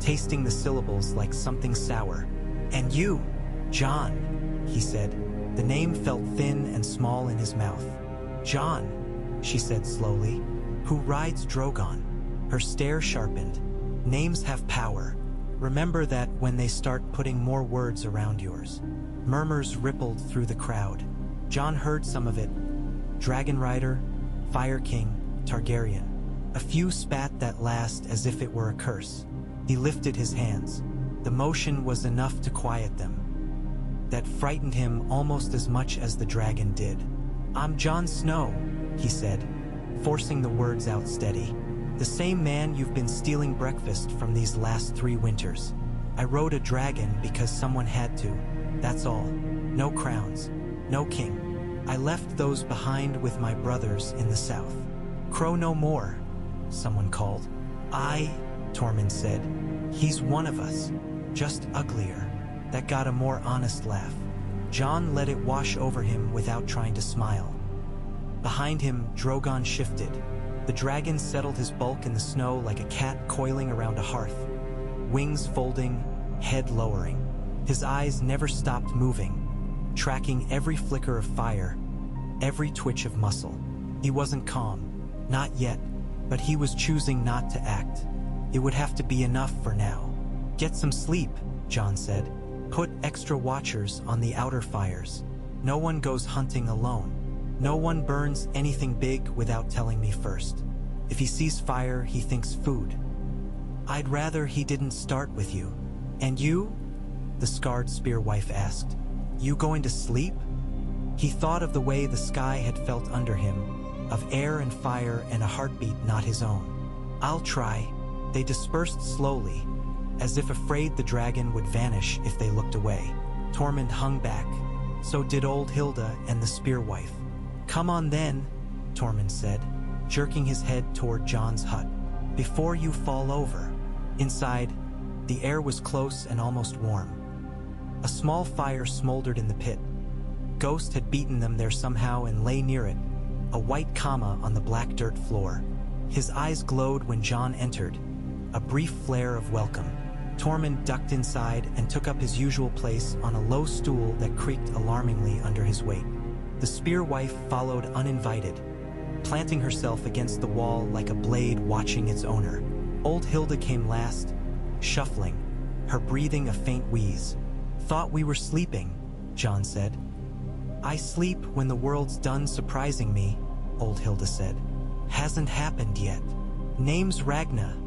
tasting the syllables like something sour. And you, John, he said. The name felt thin and small in his mouth. John, she said slowly, who rides Drogon? Her stare sharpened. Names have power. Remember that when they start putting more words around yours. Murmurs rippled through the crowd. John heard some of it. Dragon Rider, Fire King, Targaryen. A few spat that last as if it were a curse. He lifted his hands. The motion was enough to quiet them. That frightened him almost as much as the dragon did. I'm Jon Snow, he said, forcing the words out steady. The same man you've been stealing breakfast from these last 3 winters. I rode a dragon because someone had to. That's all. No crowns. No king. I left those behind with my brothers in the south. Crow no more, someone called. Tormund said. He's one of us. Just uglier. That got a more honest laugh. John let it wash over him without trying to smile. Behind him, Drogon shifted. The dragon settled his bulk in the snow like a cat coiling around a hearth. Wings folding, head lowering. His eyes never stopped moving, tracking every flicker of fire, every twitch of muscle. He wasn't calm, not yet, but he was choosing not to act. It would have to be enough for now. Get some sleep, John said. Put extra watchers on the outer fires. No one goes hunting alone. No one burns anything big without telling me first. If he sees fire, he thinks food. I'd rather he didn't start with you. And you? The scarred spear wife asked. You going to sleep? He thought of the way the sky had felt under him, of air and fire and a heartbeat not his own. I'll try. They dispersed slowly, as if afraid the dragon would vanish if they looked away. Tormund hung back. So did old Hilda and the spear wife. Come on then, Tormund said, jerking his head toward John's hut. Before you fall over. Inside, the air was close and almost warm. A small fire smoldered in the pit. Ghost had beaten them there somehow and lay near it, a white comma on the black dirt floor. His eyes glowed when John entered, a brief flare of welcome. Tormund ducked inside and took up his usual place on a low stool that creaked alarmingly under his weight. The spear wife followed uninvited, planting herself against the wall like a blade watching its owner. Old Hilda came last, shuffling, her breathing a faint wheeze. Thought we were sleeping, John said. I sleep when the world's done surprising me, old Hilda said. Hasn't happened yet. Name's Ragna,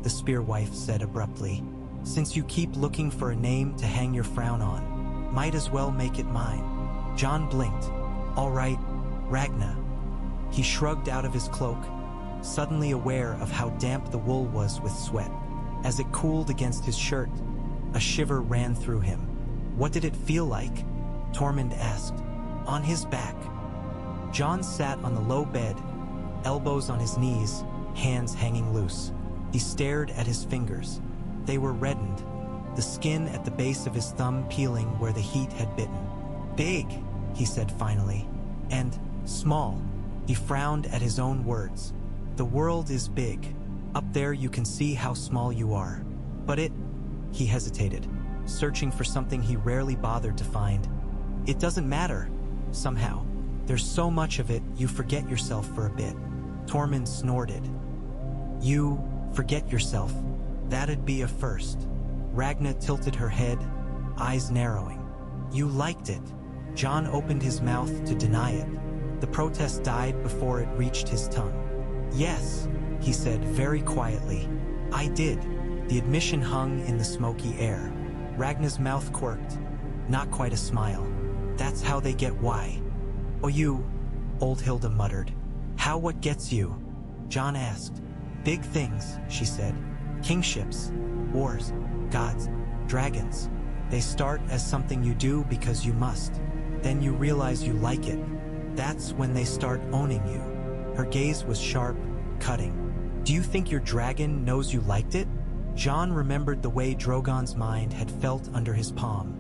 the spear wife said abruptly. Since you keep looking for a name to hang your frown on, might as well make it mine. John blinked. All right, Ragna. He shrugged out of his cloak, suddenly aware of how damp the wool was with sweat. As it cooled against his shirt, a shiver ran through him. What did it feel like? Tormund asked. On his back. John sat on the low bed, elbows on his knees, hands hanging loose. He stared at his fingers. They were reddened, the skin at the base of his thumb peeling where the heat had bitten. Big, he said finally, and small. He frowned at his own words. The world is big. Up there you can see how small you are. But he hesitated, searching for something he rarely bothered to find. It doesn't matter, somehow. There's so much of it you forget yourself for a bit. Tormund snorted. You forget yourself. That'd be a first. Ragna tilted her head, eyes narrowing. You liked it. John opened his mouth to deny it. The protest died before it reached his tongue. Yes, he said very quietly. I did. The admission hung in the smoky air. Ragna's mouth quirked. Not quite a smile. That's how they get why. Oh, you, old Hilda muttered. How what gets you? John asked. Big things, she said. Kingships, wars, gods, dragons. They start as something you do because you must. Then you realize you like it. That's when they start owning you. Her gaze was sharp, cutting. Do you think your dragon knows you liked it? Jon remembered the way Drogon's mind had felt under his palm.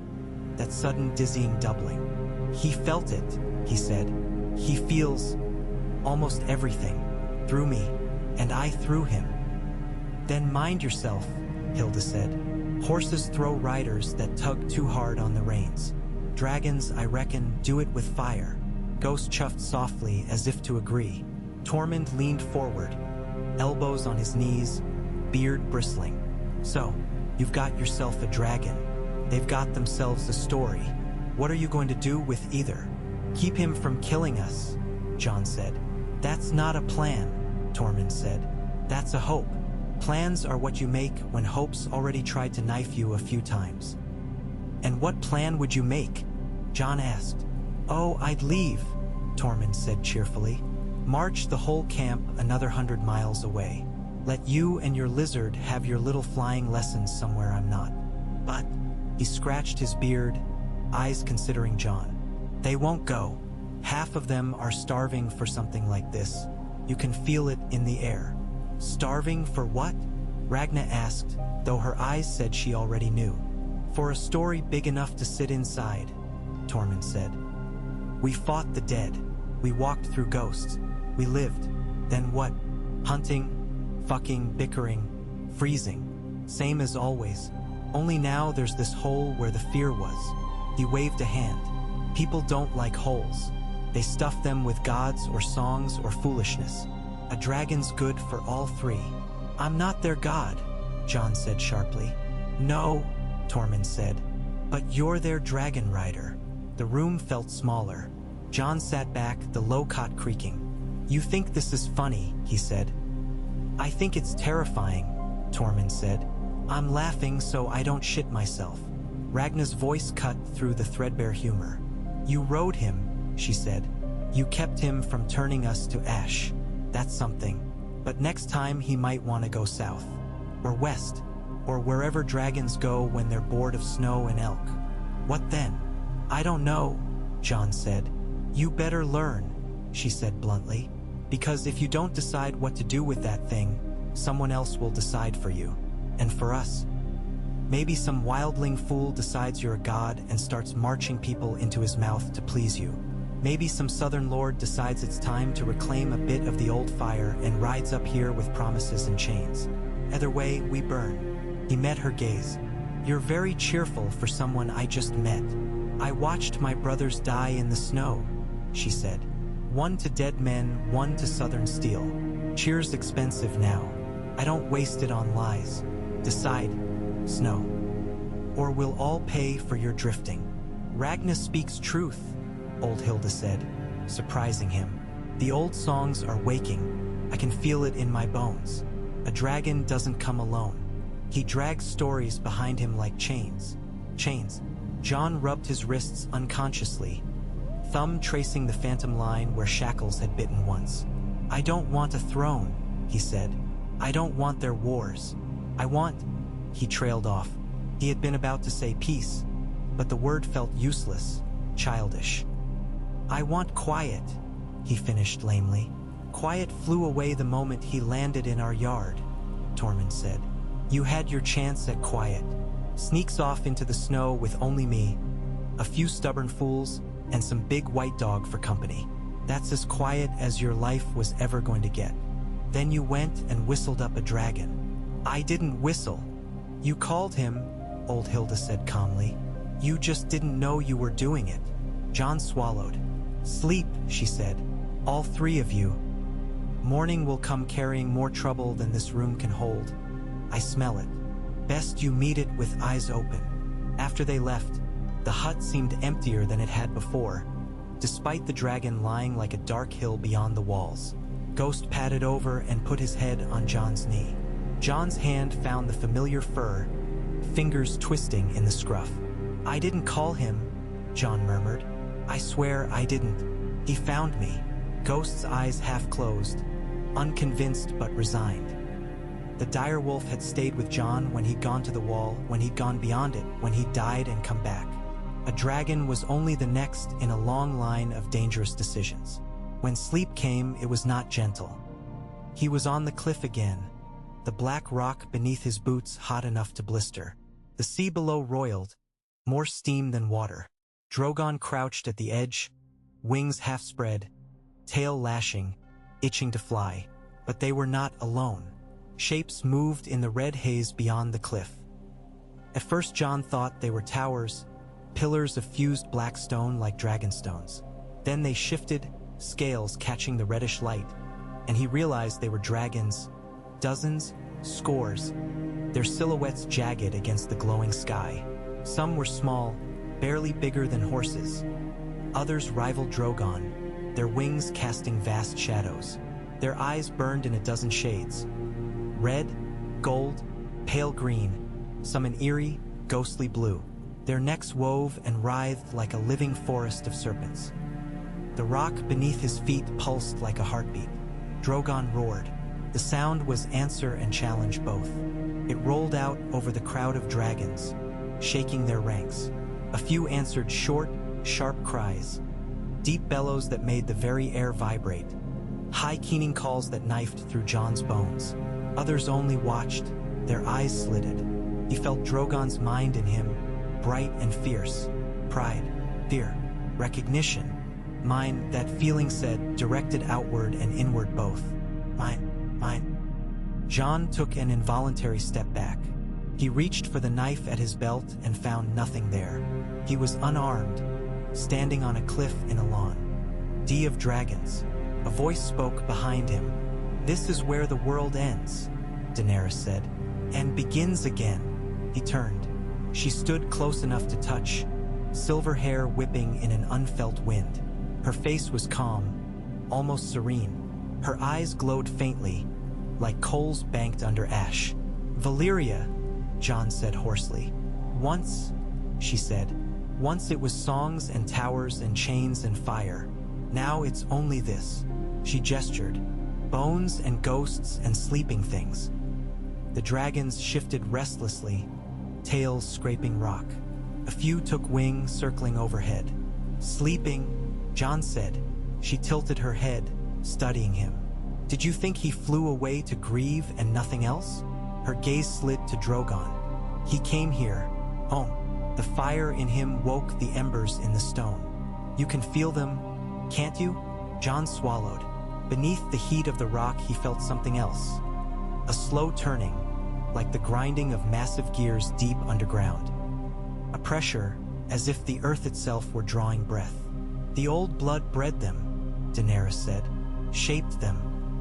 That sudden dizzying doubling. He felt it, he said. He feels almost everything. Through me, and I through him. Then mind yourself, Hilda said. Horses throw riders that tug too hard on the reins. Dragons, I reckon, do it with fire. Ghost chuffed softly as if to agree. Tormund leaned forward, elbows on his knees, beard bristling. So, you've got yourself a dragon. They've got themselves a story. What are you going to do with either? Keep him from killing us, Jon said. That's not a plan, Tormund said. That's a hope. Plans are what you make when hope's already tried to knife you a few times. And what plan would you make? Jon asked. Oh, I'd leave, Tormund said cheerfully. March the whole camp another 100 miles away. Let you and your lizard have your little flying lessons somewhere I'm not. But, he scratched his beard, eyes considering Jon. They won't go. Half of them are starving for something like this. You can feel it in the air. Starving for what? Ragna asked, though her eyes said she already knew. For a story big enough to sit inside, Tormund said. We fought the dead. We walked through ghosts. We lived. Then what? Hunting, fucking, bickering, freezing. Same as always. Only now there's this hole where the fear was. He waved a hand. People don't like holes. They stuff them with gods or songs or foolishness. A dragon's good for all three. I'm not their god, Jon said sharply. No, Tormund said. But you're their dragon rider. The room felt smaller. Jon sat back, the low cot creaking. You think this is funny, he said. I think it's terrifying, Tormund said. I'm laughing so I don't shit myself. Ragna's voice cut through the threadbare humor. You rode him, she said. You kept him from turning us to ash. That's something. But next time he might want to go south. Or west. Or wherever dragons go when they're bored of snow and elk. What then? I don't know, Jon said. You better learn, she said bluntly. Because if you don't decide what to do with that thing, someone else will decide for you. And for us. Maybe some wildling fool decides you're a god and starts marching people into his mouth to please you. Maybe some southern lord decides it's time to reclaim a bit of the old fire and rides up here with promises and chains. Either way, we burn. He met her gaze. You're very cheerful for someone I just met. I watched my brothers die in the snow, she said. One to dead men, one to southern steel. Cheer's expensive now. I don't waste it on lies. Decide, Snow. Or we'll all pay for your drifting. Ragna speaks truth, old Hilda said, surprising him. The old songs are waking. I can feel it in my bones. A dragon doesn't come alone. He drags stories behind him like chains. Chains. Jon rubbed his wrists unconsciously, thumb tracing the phantom line where shackles had bitten once. I don't want a throne, he said. I don't want their wars. I want... He trailed off. He had been about to say peace, but the word felt useless, childish. I want quiet, he finished lamely. Quiet flew away the moment he landed in our yard, Tormund said. You had your chance at quiet. Sneaks off into the snow with only me, a few stubborn fools, and some big white dog for company. That's as quiet as your life was ever going to get. Then you went and whistled up a dragon. I didn't whistle. You called him, old Hilda said calmly. You just didn't know you were doing it. Jon swallowed. Sleep, she said. All three of you. Morning will come carrying more trouble than this room can hold. I smell it. Best you meet it with eyes open. After they left, the hut seemed emptier than it had before, despite the dragon lying like a dark hill beyond the walls. Ghost padded over and put his head on Jon's knee. Jon's hand found the familiar fur, fingers twisting in the scruff. I didn't call him, Jon murmured. I swear I didn't. He found me. Ghost's eyes half closed, unconvinced but resigned. The direwolf had stayed with Jon when he'd gone to the wall, when he'd gone beyond it, when he'd died and come back. A dragon was only the next in a long line of dangerous decisions. When sleep came, it was not gentle. He was on the cliff again, the black rock beneath his boots hot enough to blister. The sea below roiled, more steam than water. Drogon crouched at the edge, wings half spread, tail lashing, itching to fly. But they were not alone. Shapes moved in the red haze beyond the cliff. At first Jon thought they were towers, pillars of fused black stone like dragonstones. Then they shifted, scales catching the reddish light, and he realized they were dragons, dozens, scores, their silhouettes jagged against the glowing sky. Some were small, barely bigger than horses. Others rivaled Drogon, their wings casting vast shadows. Their eyes burned in a dozen shades. Red, gold, pale green, some an eerie, ghostly blue. Their necks wove and writhed like a living forest of serpents. The rock beneath his feet pulsed like a heartbeat. Drogon roared. The sound was answer and challenge both. It rolled out over the crowd of dragons, shaking their ranks. A few answered short, sharp cries, deep bellows that made the very air vibrate, high keening calls that knifed through Jon's bones. Others only watched, their eyes slitted. He felt Drogon's mind in him, bright and fierce. Pride, fear, recognition. Mine, that feeling said, directed outward and inward both. Mine, mine. Jon took an involuntary step back. He reached for the knife at his belt and found nothing there. He was unarmed, standing on a cliff in a lawn. "D of dragons." A voice spoke behind him. "This is where the world ends," Daenerys said, "and begins again." He turned. She stood close enough to touch, silver hair whipping in an unfelt wind. Her face was calm, almost serene. Her eyes glowed faintly, like coals banked under ash. "Valyria," Jon said hoarsely. "Once," she said, "once it was songs and towers and chains and fire. Now it's only this." She gestured. "Bones and ghosts and sleeping things." The dragons shifted restlessly, tails scraping rock. A few took wing, circling overhead. "Sleeping," Jon said. She tilted her head, studying him. "Did you think he flew away to grieve and nothing else?" Her gaze slid to Drogon. "He came here, home." The fire in him woke the embers in the stone. "You can feel them, can't you?" Jon swallowed. Beneath the heat of the rock he felt something else. A slow turning, like the grinding of massive gears deep underground. A pressure, as if the earth itself were drawing breath. "The old blood bred them," Daenerys said. "Shaped them,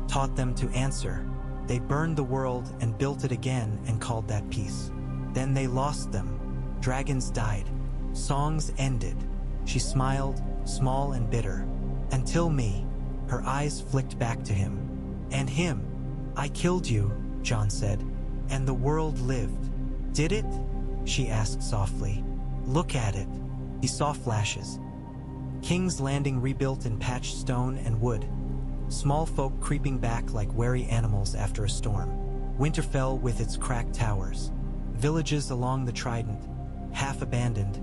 taught them to answer. They burned the world and built it again and called that peace. Then they lost them. Dragons died. Songs ended." She smiled, small and bitter. "Until me." Her eyes flicked back to him. "And him." "I killed you," Jon said. "And the world lived." "Did it?" she asked softly. "Look at it." He saw flashes. King's Landing rebuilt in patched stone and wood. Small folk creeping back like wary animals after a storm. Winterfell with its cracked towers. Villages along the Trident, half abandoned.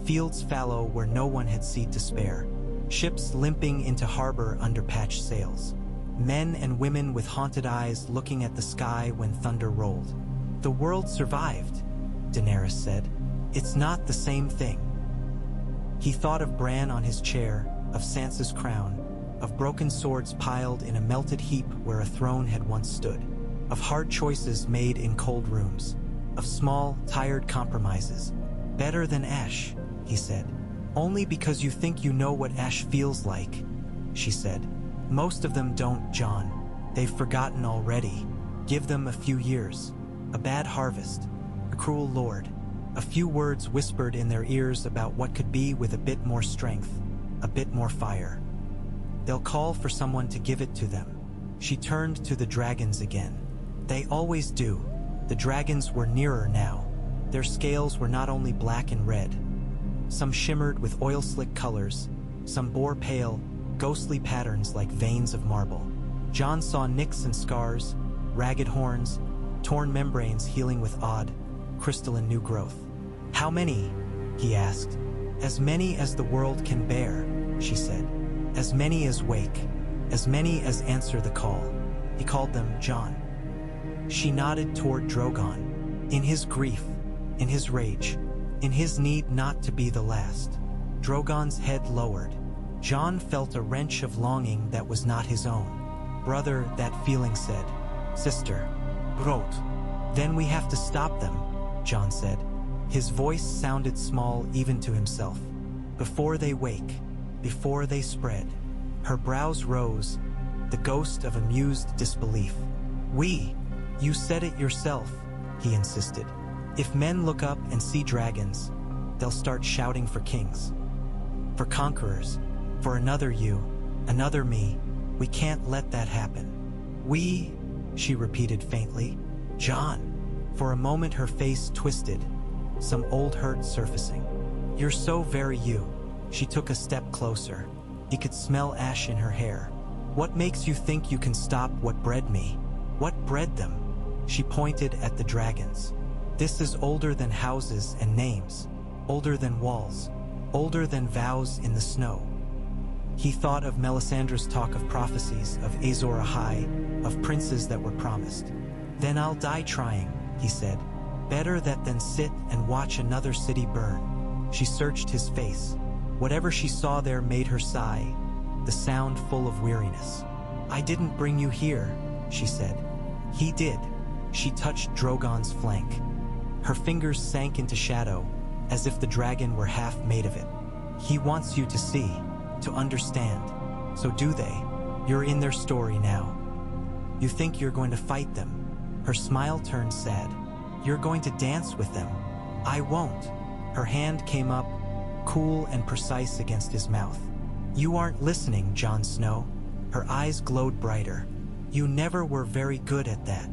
Fields fallow where no one had seed to spare. Ships limping into harbor under patched sails. Men and women with haunted eyes looking at the sky when thunder rolled. "The world survived," Daenerys said. "It's not the same thing." He thought of Bran on his chair, of Sansa's crown, of broken swords piled in a melted heap where a throne had once stood, of hard choices made in cold rooms, of small, tired compromises. "Better than ash," he said. "Only because you think you know what ash feels like," she said. "Most of them don't, Jon. They've forgotten already. Give them a few years. A bad harvest. A cruel lord. A few words whispered in their ears about what could be with a bit more strength, a bit more fire. They'll call for someone to give it to them." She turned to the dragons again. "They always do." The dragons were nearer now. Their scales were not only black and red. Some shimmered with oil-slick colors, some bore pale, ghostly patterns like veins of marble. Jon saw nicks and scars, ragged horns, torn membranes healing with odd, crystalline new growth. "How many?" he asked. As many as the world can bear, she said. As many as wake, as many as answer the call. He called them John. She nodded toward Drogon. In his grief, in his rage, in his need not to be the last. Drogon's head lowered. John felt a wrench of longing that was not his own. Brother, that feeling said. Sister. Brot. Then we have to stop them, John said. His voice sounded small even to himself. Before they wake, before they spread. Her brows rose, the ghost of amused disbelief. You said it yourself, he insisted. If men look up and see dragons, they'll start shouting for kings. For conquerors, for another you, another me. We can't let that happen. She repeated faintly. John. For a moment her face twisted, some old hurt surfacing. You're so very you. She took a step closer. He could smell ash in her hair. What makes you think you can stop what bred me? What bred them? She pointed at the dragons. This is older than houses and names, older than walls, older than vows in the snow. He thought of Melisandre's talk of prophecies, of Azor Ahai, of princes that were promised. Then I'll die trying, he said. Better that than sit and watch another city burn. She searched his face. Whatever she saw there made her sigh, the sound full of weariness. I didn't bring you here, she said. He did. She touched Drogon's flank. Her fingers sank into shadow, as if the dragon were half made of it. He wants you to see, to understand. So do they. You're in their story now. You think you're going to fight them. Her smile turned sad. You're going to dance with them. I won't. Her hand came up, cool and precise against his mouth. You aren't listening, Jon Snow. Her eyes glowed brighter. You never were very good at that.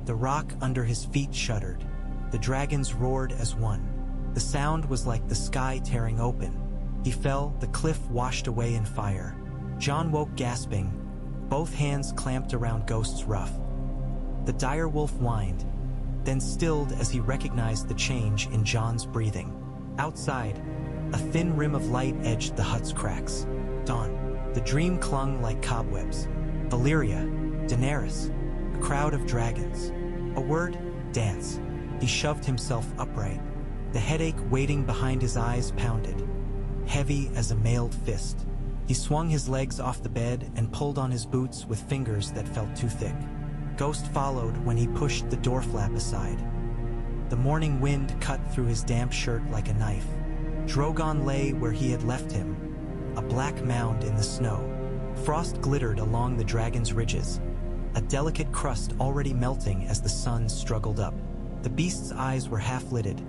The rock under his feet shuddered. The dragons roared as one. The sound was like the sky tearing open. He fell, the cliff washed away in fire. Jon woke gasping, both hands clamped around Ghost's ruff. The dire wolf whined, then stilled as he recognized the change in Jon's breathing. Outside, a thin rim of light edged the hut's cracks. Dawn. The dream clung like cobwebs. Valyria, Daenerys, a crowd of dragons. A word, dance. He shoved himself upright. The headache waiting behind his eyes pounded, heavy as a mailed fist. He swung his legs off the bed and pulled on his boots with fingers that felt too thick. Ghost followed when he pushed the door flap aside. The morning wind cut through his damp shirt like a knife. Drogon lay where he had left him, a black mound in the snow. Frost glittered along the dragon's ridges, a delicate crust already melting as the sun struggled up. The beast's eyes were half-lidded,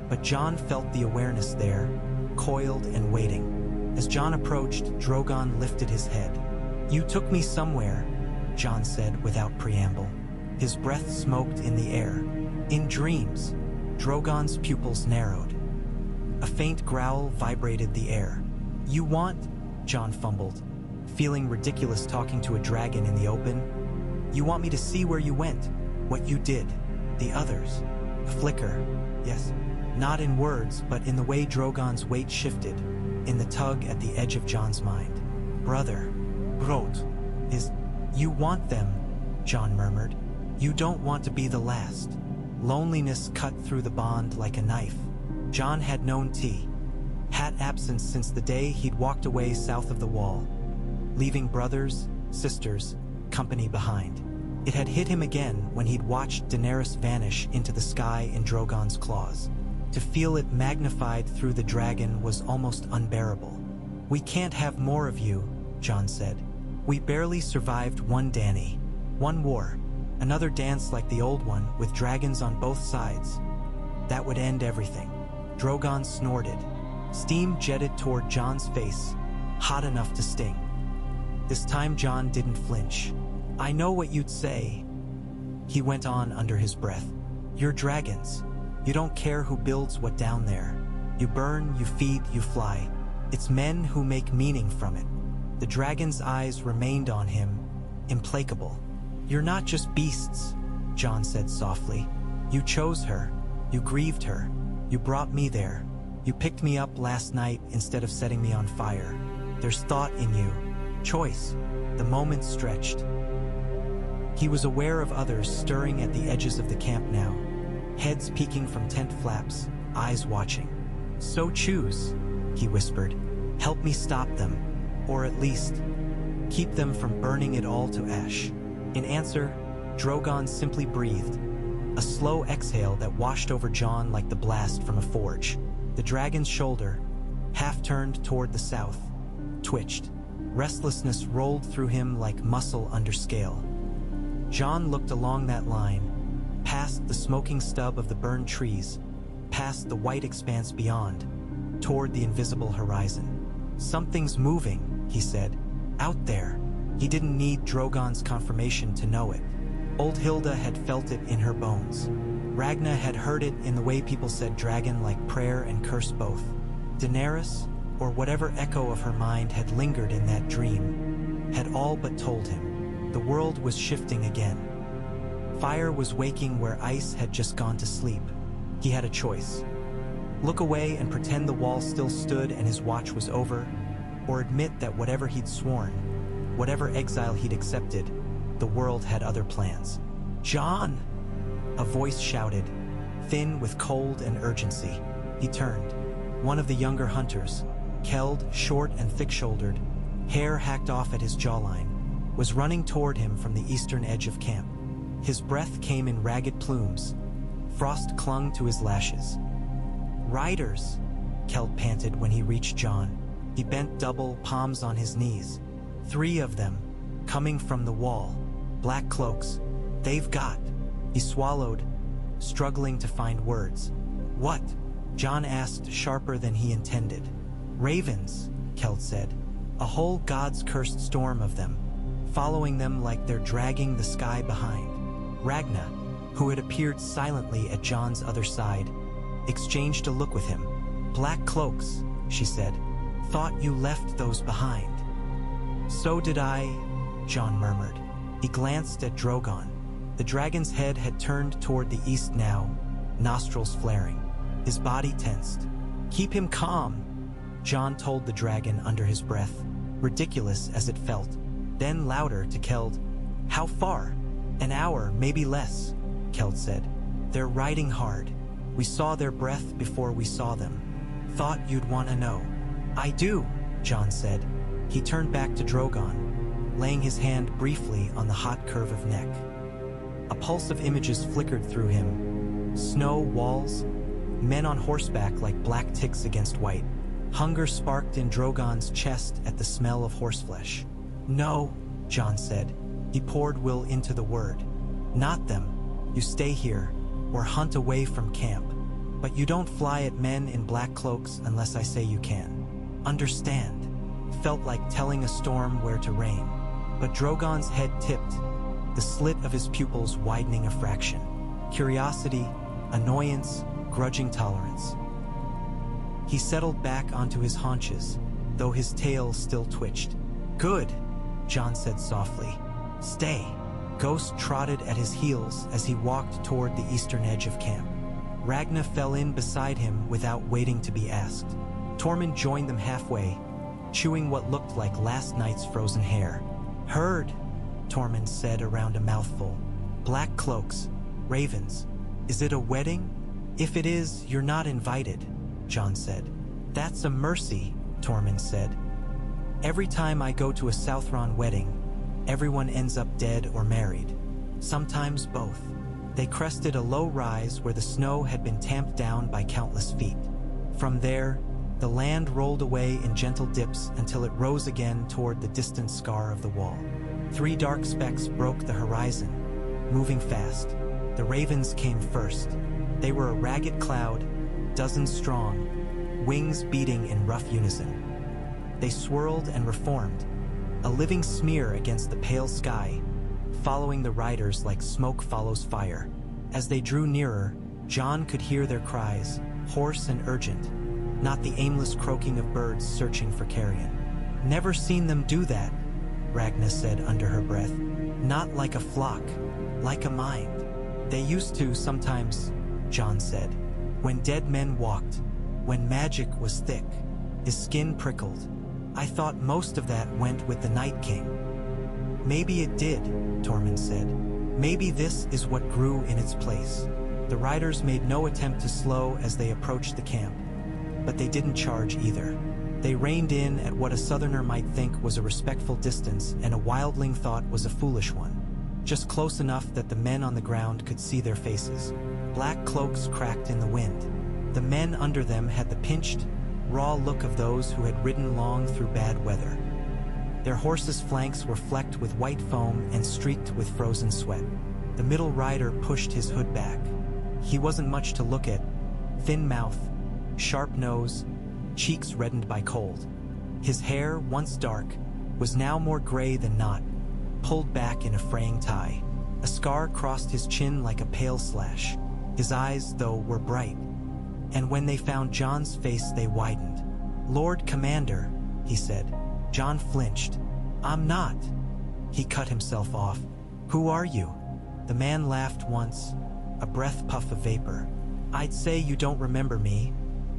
but Jon felt the awareness there, coiled and waiting. As Jon approached, Drogon lifted his head. You took me somewhere, Jon said without preamble. His breath smoked in the air. In dreams. Drogon's pupils narrowed. A faint growl vibrated the air. You want? Jon fumbled, feeling ridiculous talking to a dragon in the open. You want me to see where you went, what you did, the others. A flicker, yes. Not in words, but in the way Drogon's weight shifted, in the tug at the edge of Jon's mind. Brother, Brot, is... You want them, Jon murmured. You don't want to be the last. Loneliness cut through the bond like a knife. Jon had known tea, had absence since the day he'd walked away south of the wall, leaving brothers, sisters, company behind. It had hit him again when he'd watched Daenerys vanish into the sky in Drogon's claws. To feel it magnified through the dragon was almost unbearable. We can't have more of you, Jon said. We barely survived one Dany, one war, another dance like the old one with dragons on both sides. That would end everything. Drogon snorted. Steam jetted toward Jon's face, hot enough to sting. This time Jon didn't flinch. I know what you'd say, he went on under his breath. You're dragons. You don't care who builds what down there. You burn, you feed, you fly. It's men who make meaning from it. The dragon's eyes remained on him, implacable. You're not just beasts, Jon said softly. You chose her. You grieved her. You brought me there. You picked me up last night instead of setting me on fire. There's thought in you. Choice. The moment stretched. He was aware of others stirring at the edges of the camp now, heads peeking from tent flaps, eyes watching. So choose, he whispered. Help me stop them, or at least, keep them from burning it all to ash. In answer, Drogon simply breathed, a slow exhale that washed over Jon like the blast from a forge. The dragon's shoulder, half turned toward the south, twitched. Restlessness rolled through him like muscle under scale. Jon looked along that line, past the smoking stub of the burned trees, past the white expanse beyond, toward the invisible horizon. Something's moving, he said. Out there. He didn't need Drogon's confirmation to know it. Old Hilda had felt it in her bones. Ragna had heard it in the way people said dragon like prayer and curse both. Daenerys, or whatever echo of her mind had lingered in that dream, had all but told him. The world was shifting again. Fire was waking where ice had just gone to sleep. He had a choice. Look away and pretend the wall still stood and his watch was over, or admit that whatever he'd sworn, whatever exile he'd accepted, the world had other plans. "Jon!" A voice shouted, thin with cold and urgency. He turned. One of the younger hunters, Keld, short and thick-shouldered, hair hacked off at his jawline, was running toward him from the eastern edge of camp. His breath came in ragged plumes. Frost clung to his lashes. "Riders!" Keld panted when he reached Jon. He bent double, palms on his knees. 3 of them, coming from the wall. Black cloaks. "They've got..." He swallowed, struggling to find words. "What?" Jon asked, sharper than he intended. "Ravens," Keld said. "A whole god's-cursed storm of them, following them like they're dragging the sky behind." Ragna, who had appeared silently at Jon's other side, exchanged a look with him. "Black cloaks," she said. "Thought you left those behind." "So did I," Jon murmured. He glanced at Drogon. The dragon's head had turned toward the east now, nostrils flaring. His body tensed. "Keep him calm," Jon told the dragon under his breath, ridiculous as it felt. Then louder to Keld. "How far?" "An hour, maybe less," Keld said. "They're riding hard. We saw their breath before we saw them. Thought you'd want to know." "I do," Jon said. He turned back to Drogon, laying his hand briefly on the hot curve of neck. A pulse of images flickered through him. Snow, walls, men on horseback like black ticks against white. Hunger sparked in Drogon's chest at the smell of horseflesh. "No," Jon said. He poured will into the word. "Not them. You stay here, or hunt away from camp. But you don't fly at men in black cloaks unless I say you can. Understand?" Felt like telling a storm where to rain. But Drogon's head tipped, the slit of his pupils widening a fraction. Curiosity, annoyance, grudging tolerance. He settled back onto his haunches, though his tail still twitched. "Good," Jon said softly. "Stay." Ghost trotted at his heels as he walked toward the eastern edge of camp. Ragna fell in beside him without waiting to be asked. Tormund joined them halfway, chewing what looked like last night's frozen hair. "Heard," Tormund said around a mouthful. "Black cloaks, ravens. Is it a wedding?" "If it is, you're not invited," Jon said. "That's a mercy," Tormund said. "Every time I go to a Southron wedding, everyone ends up dead or married. Sometimes both." They crested a low rise where the snow had been tamped down by countless feet. From there, the land rolled away in gentle dips until it rose again toward the distant scar of the wall. 3 dark specks broke the horizon, moving fast. The ravens came first. They were a ragged cloud, dozens strong, wings beating in rough unison. They swirled and reformed, a living smear against the pale sky, following the riders like smoke follows fire. As they drew nearer, Jon could hear their cries, hoarse and urgent, not the aimless croaking of birds searching for carrion. "Never seen them do that," Ragna said under her breath. "Not like a flock, like a mind." "They used to sometimes," Jon said. "When dead men walked, when magic was thick. His skin prickled. I thought most of that went with the Night King. Maybe it did, Tormund said. Maybe this is what grew in its place. The riders made no attempt to slow as they approached the camp, but they didn't charge either. They reined in at what a southerner might think was a respectful distance and a wildling thought was a foolish one. Just close enough that the men on the ground could see their faces. Black cloaks cracked in the wind. The men under them had the pinched, raw look of those who had ridden long through bad weather. Their horses' flanks were flecked with white foam and streaked with frozen sweat. The middle rider pushed his hood back. He wasn't much to look at. Thin mouth, sharp nose, cheeks reddened by cold. His hair, once dark, was now more gray than not, pulled back in a fraying tie. A scar crossed his chin like a pale slash. His eyes, though, were bright. And when they found Jon's face, they widened. "Lord Commander," he said. Jon flinched. "I'm not." He cut himself off. "Who are you?" The man laughed once, a breath puff of vapor. "I'd say you don't remember me,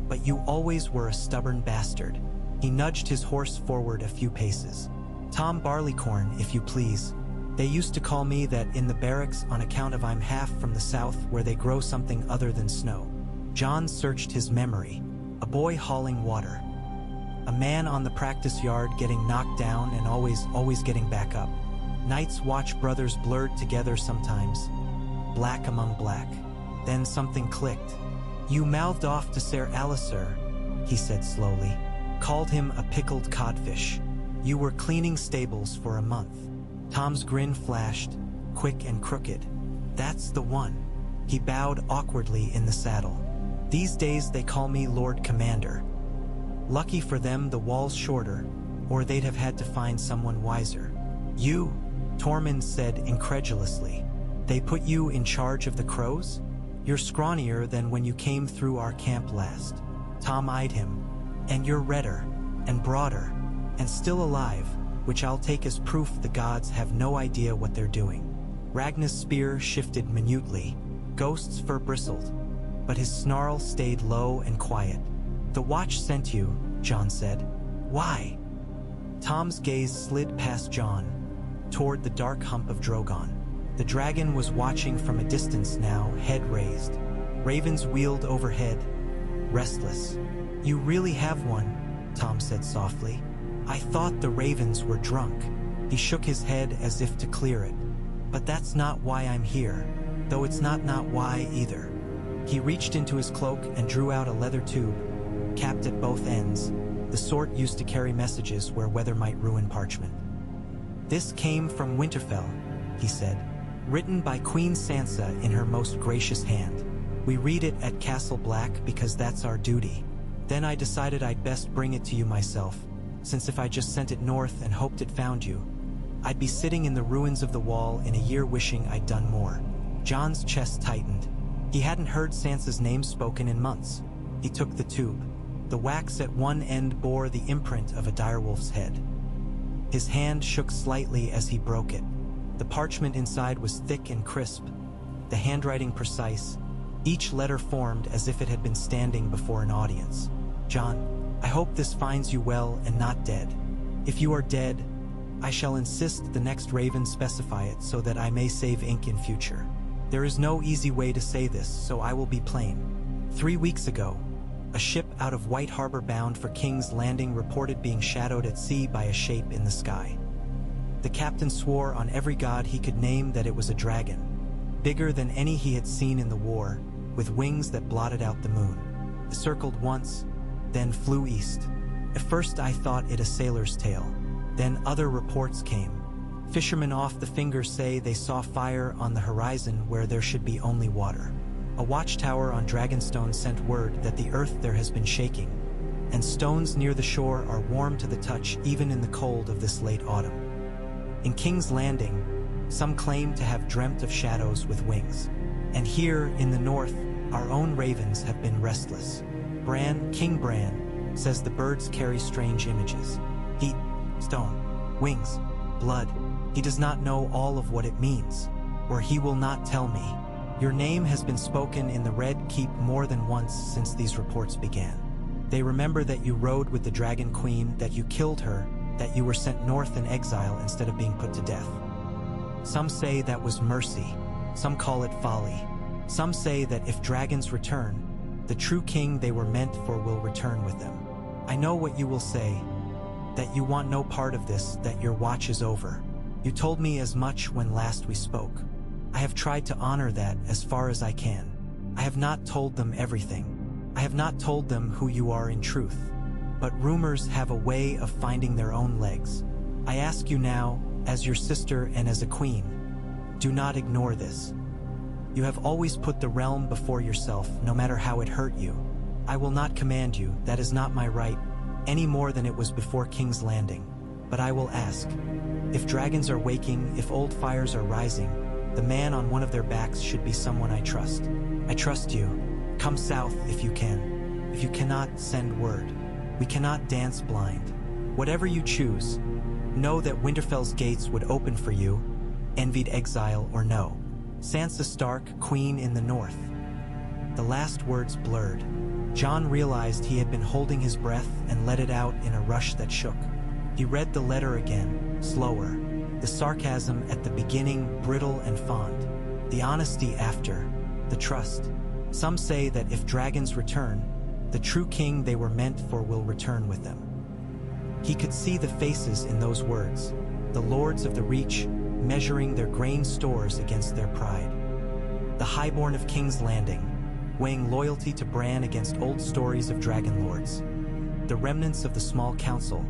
but you always were a stubborn bastard." He nudged his horse forward a few paces. "Tom Barleycorn, if you please. They used to call me that in the barracks on account of I'm half from the south where they grow something other than snow." Jon searched his memory. A boy hauling water. A man on the practice yard getting knocked down and always getting back up. Night's Watch brothers blurred together sometimes. Black among black. Then something clicked. "You mouthed off to Ser Alisur," he said slowly. "Called him a pickled codfish. You were cleaning stables for a month." Tom's grin flashed, quick and crooked. "That's the one." He bowed awkwardly in the saddle. "These days they call me Lord Commander. Lucky for them the wall's shorter, or they'd have had to find someone wiser." "You?" Tormund said incredulously. "They put you in charge of the crows? You're scrawnier than when you came through our camp last." Tom eyed him. "And you're redder, and broader, and still alive, which I'll take as proof the gods have no idea what they're doing." Ragnar's spear shifted minutely. Ghost's fur bristled, but his snarl stayed low and quiet. "The Watch sent you," Jon said. "Why?" Tom's gaze slid past Jon, toward the dark hump of Drogon. The dragon was watching from a distance now, head raised. Ravens wheeled overhead, restless. "You really have one," Tom said softly. "I thought the ravens were drunk." He shook his head as if to clear it. "But that's not why I'm here, though it's not why either." He reached into his cloak and drew out a leather tube, capped at both ends, the sort used to carry messages where weather might ruin parchment. "This came from Winterfell," he said, "written by Queen Sansa in her most gracious hand. We read it at Castle Black because that's our duty. Then I decided I'd best bring it to you myself, since if I just sent it north and hoped it found you, I'd be sitting in the ruins of the wall in a year wishing I'd done more." Jon's chest tightened. He hadn't heard Sansa's name spoken in months. He took the tube. The wax at one end bore the imprint of a direwolf's head. His hand shook slightly as he broke it. The parchment inside was thick and crisp, the handwriting precise, each letter formed as if it had been standing before an audience. "Jon, I hope this finds you well and not dead. If you are dead, I shall insist the next raven specify it so that I may save ink in future. There is no easy way to say this, so I will be plain. 3 weeks ago, a ship out of White Harbor bound for King's Landing reported being shadowed at sea by a shape in the sky. The captain swore on every god he could name that it was a dragon, bigger than any he had seen in the war, with wings that blotted out the moon. It circled once, then flew east. At first I thought it a sailor's tale. Then other reports came. Fishermen off the Fingers say they saw fire on the horizon where there should be only water. A watchtower on Dragonstone sent word that the earth there has been shaking, and stones near the shore are warm to the touch even in the cold of this late autumn. In King's Landing, some claim to have dreamt of shadows with wings. And here in the north, our own ravens have been restless. King Bran, says the birds carry strange images. Heat, stone, wings, blood. He does not know all of what it means, or he will not tell me. Your name has been spoken in the Red Keep more than once since these reports began. They remember that you rode with the Dragon Queen, that you killed her, that you were sent north in exile instead of being put to death. Some say that was mercy. Some call it folly. Some say that if dragons return, the true king they were meant for will return with them. I know what you will say, that you want no part of this, that your watch is over. You told me as much when last we spoke. I have tried to honor that as far as I can. I have not told them everything. I have not told them who you are in truth. But rumors have a way of finding their own legs. I ask you now, as your sister and as a queen, do not ignore this. You have always put the realm before yourself, no matter how it hurt you. I will not command you, that is not my right, any more than it was before King's Landing. But I will ask, if dragons are waking, if old fires are rising, the man on one of their backs should be someone I trust. I trust you. Come south if you can. If you cannot, send word. We cannot dance blind. Whatever you choose, know that Winterfell's gates would open for you, envied exile or no. Sansa Stark, queen in the north. The last words blurred. Jon realized he had been holding his breath and let it out in a rush that shook. He read the letter again, slower. The sarcasm at the beginning brittle and fond. The honesty after, the trust. Some say that if dragons return, the true king they were meant for will return with them. He could see the faces in those words, the lords of the Reach measuring their grain stores against their pride. The highborn of King's Landing, weighing loyalty to Bran against old stories of dragon lords. The remnants of the small council,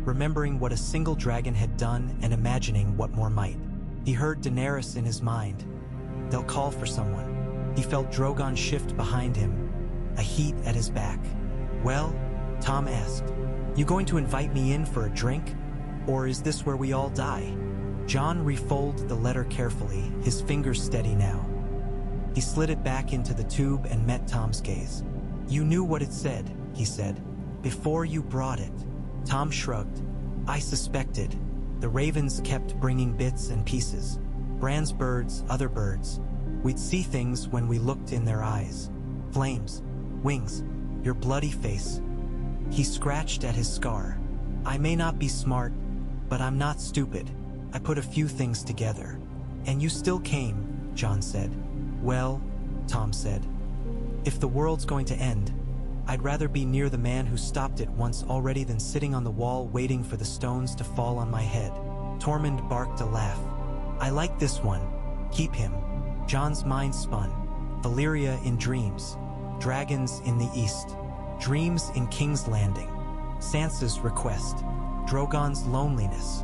remembering what a single dragon had done and imagining what more might. He heard Daenerys in his mind. They'll call for someone. He felt Drogon shift behind him, a heat at his back. Well, Tom asked, you going to invite me in for a drink? Or is this where we all die? Jon refolded the letter carefully, his fingers steady now. He slid it back into the tube and met Tom's gaze. You knew what it said, he said, before you brought it. Tom shrugged. I suspected. The ravens kept bringing bits and pieces. Bran's birds, other birds. We'd see things when we looked in their eyes. Flames, wings, your bloody face. He scratched at his scar. I may not be smart, but I'm not stupid. I put a few things together. And you still came, Jon said. Well, Tom said, if the world's going to end, I'd rather be near the man who stopped it once already than sitting on the wall waiting for the stones to fall on my head. Tormund barked a laugh. I like this one. Keep him. Jon's mind spun. Valyria in dreams. Dragons in the east. Dreams in King's Landing. Sansa's request. Drogon's loneliness.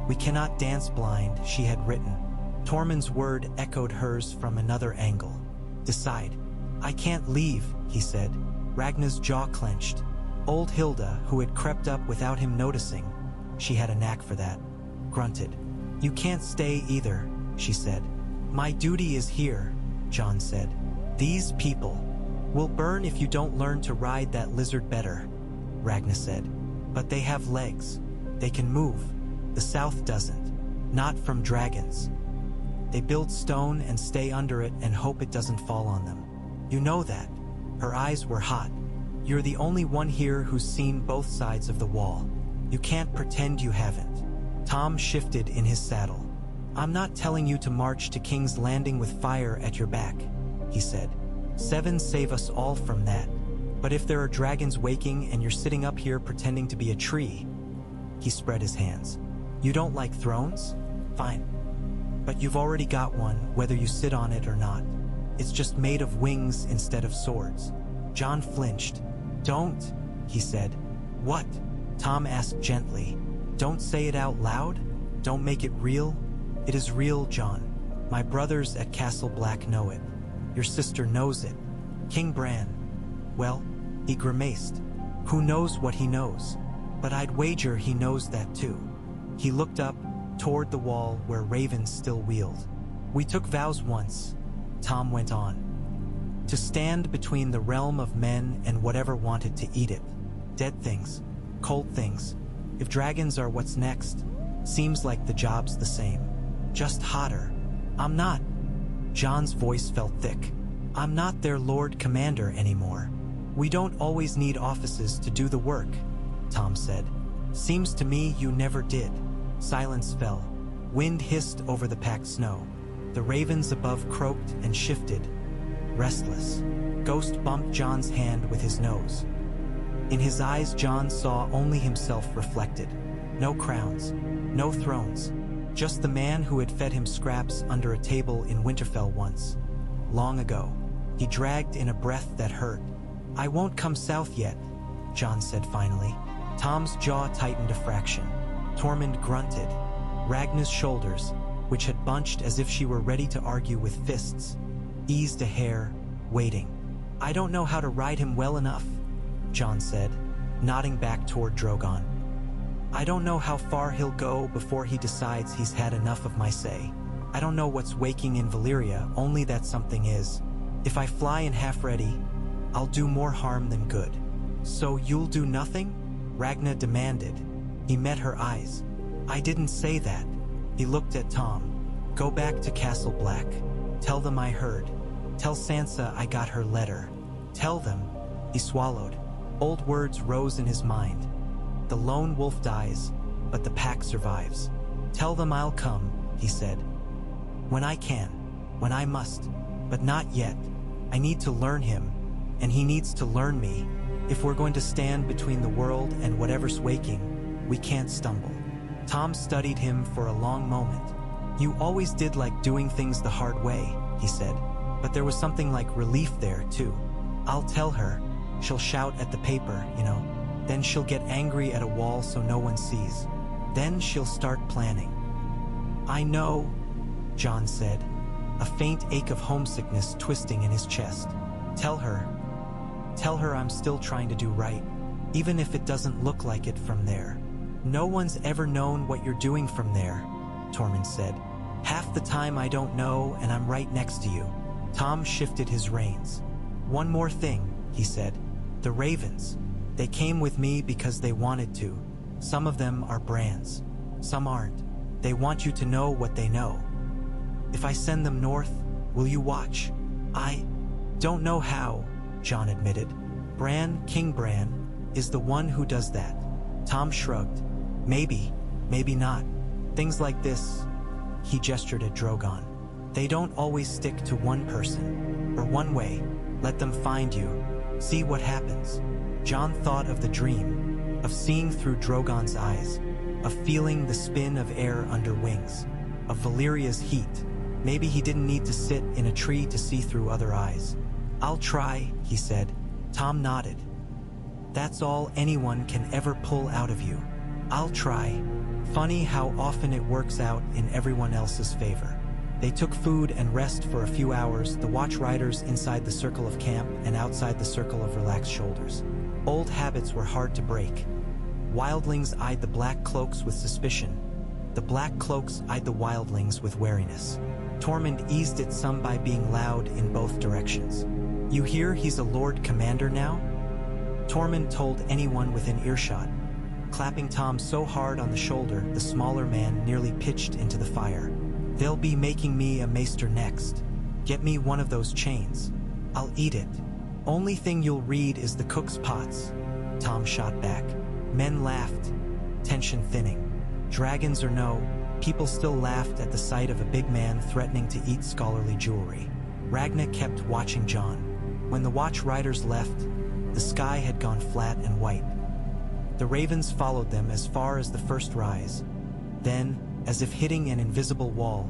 We cannot dance blind, she had written. Tormund's word echoed hers from another angle. Decide. I can't leave, he said. Ragna's jaw clenched. Old Hilda, who had crept up without him noticing, she had a knack for that, grunted. You can't stay either, she said. My duty is here, Jon said. These people will burn if you don't learn to ride that lizard better, Ragna said. But they have legs. They can move. The South doesn't. Not from dragons. They build stone and stay under it and hope it doesn't fall on them. You know that. Her eyes were hot. You're the only one here who's seen both sides of the wall. You can't pretend you haven't. Tom shifted in his saddle. I'm not telling you to march to King's Landing with fire at your back, he said. Seven save us all from that. But if there are dragons waking and you're sitting up here pretending to be a tree, he spread his hands. You don't like thrones? Fine. But you've already got one, whether you sit on it or not. It's just made of wings instead of swords. Jon flinched. Don't, he said. What? Tom asked gently. Don't say it out loud? Don't make it real? It is real, Jon. My brothers at Castle Black know it. Your sister knows it. King Bran. Well, he grimaced. Who knows what he knows? But I'd wager he knows that too. He looked up toward the wall where ravens still wheeled. We took vows once, Tom went on, to stand between the realm of men and whatever wanted to eat it. Dead things, cold things. If dragons are what's next, seems like the job's the same. Just hotter. I'm not. Jon's voice felt thick. I'm not their Lord Commander anymore. We don't always need offices to do the work, Tom said. Seems to me you never did. Silence fell. Wind hissed over the packed snow. The ravens above croaked and shifted, restless. Ghost bumped John's hand with his nose. In his eyes, John saw only himself reflected. No crowns, no thrones, just the man who had fed him scraps under a table in Winterfell once. Long ago. He dragged in a breath that hurt. I won't come south yet, John said finally. Tom's jaw tightened a fraction. Tormund grunted. Ragna's shoulders, which had bunched as if she were ready to argue with fists, eased a hair, waiting. I don't know how to ride him well enough, John said, nodding back toward Drogon. I don't know how far he'll go before he decides he's had enough of my say. I don't know what's waking in Valyria, only that something is. If I fly in half-ready, I'll do more harm than good. So you'll do nothing? Ragna demanded. He met her eyes. I didn't say that. He looked at Tom. Go back to Castle Black. Tell them I heard. Tell Sansa I got her letter. Tell them. He swallowed. Old words rose in his mind. The lone wolf dies, but the pack survives. Tell them I'll come, he said. When I can. When I must. But not yet. I need to learn him, and he needs to learn me. If we're going to stand between the world and whatever's waking, we can't stumble. Tom studied him for a long moment. You always did like doing things the hard way, he said. But there was something like relief there, too. I'll tell her. She'll shout at the paper, you know. Then she'll get angry at a wall so no one sees. Then she'll start planning. I know, John said, a faint ache of homesickness twisting in his chest. Tell her I'm still trying to do right, even if it doesn't look like it from there. No one's ever known what you're doing from there, Tormund said. Half the time I don't know, and I'm right next to you. Tom shifted his reins. One more thing, he said. The ravens. They came with me because they wanted to. Some of them are brands. Some aren't. They want you to know what they know. If I send them north, will you watch? I don't know how, John admitted. King Bran, is the one who does that. Tom shrugged. Maybe, maybe not. Things like this, he gestured at Drogon. They don't always stick to one person, or one way. Let them find you. See what happens. John thought of the dream, of seeing through Drogon's eyes, of feeling the spin of air under wings, of Valyria's heat. Maybe he didn't need to sit in a tree to see through other eyes. I'll try, he said. Tom nodded. That's all anyone can ever pull out of you. I'll try. Funny how often it works out in everyone else's favor. They took food and rest for a few hours, the watch riders inside the circle of camp and outside the circle of relaxed shoulders. Old habits were hard to break. Wildlings eyed the black cloaks with suspicion. The black cloaks eyed the wildlings with wariness. Tormund eased it some by being loud in both directions. You hear he's a Lord Commander now? Tormund told anyone within earshot, clapping Tom so hard on the shoulder the smaller man nearly pitched into the fire. They'll be making me a maester next. Get me one of those chains. I'll eat it. Only thing you'll read is the cook's pots. Tom shot back. Men laughed, tension thinning. Dragons or no, people still laughed at the sight of a big man threatening to eat scholarly jewelry. Ragna kept watching John. When the watch riders left, the sky had gone flat and white. The ravens followed them as far as the first rise. Then, as if hitting an invisible wall,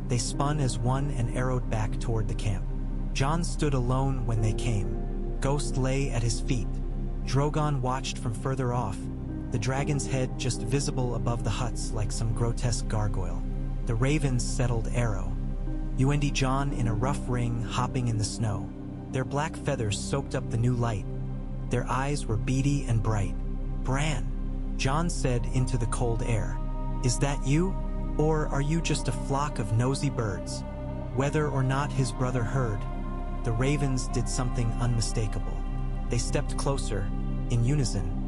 they spun as one and arrowed back toward the camp. John stood alone when they came. Ghost lay at his feet. Drogon watched from further off, the dragon's head just visible above the huts like some grotesque gargoyle. The ravens settled arrow. UND John in a rough ring hopping in the snow. Their black feathers soaked up the new light. Their eyes were beady and bright. Bran, John said into the cold air. Is that you? Or are you just a flock of nosy birds? Whether or not his brother heard, the ravens did something unmistakable. They stepped closer, in unison,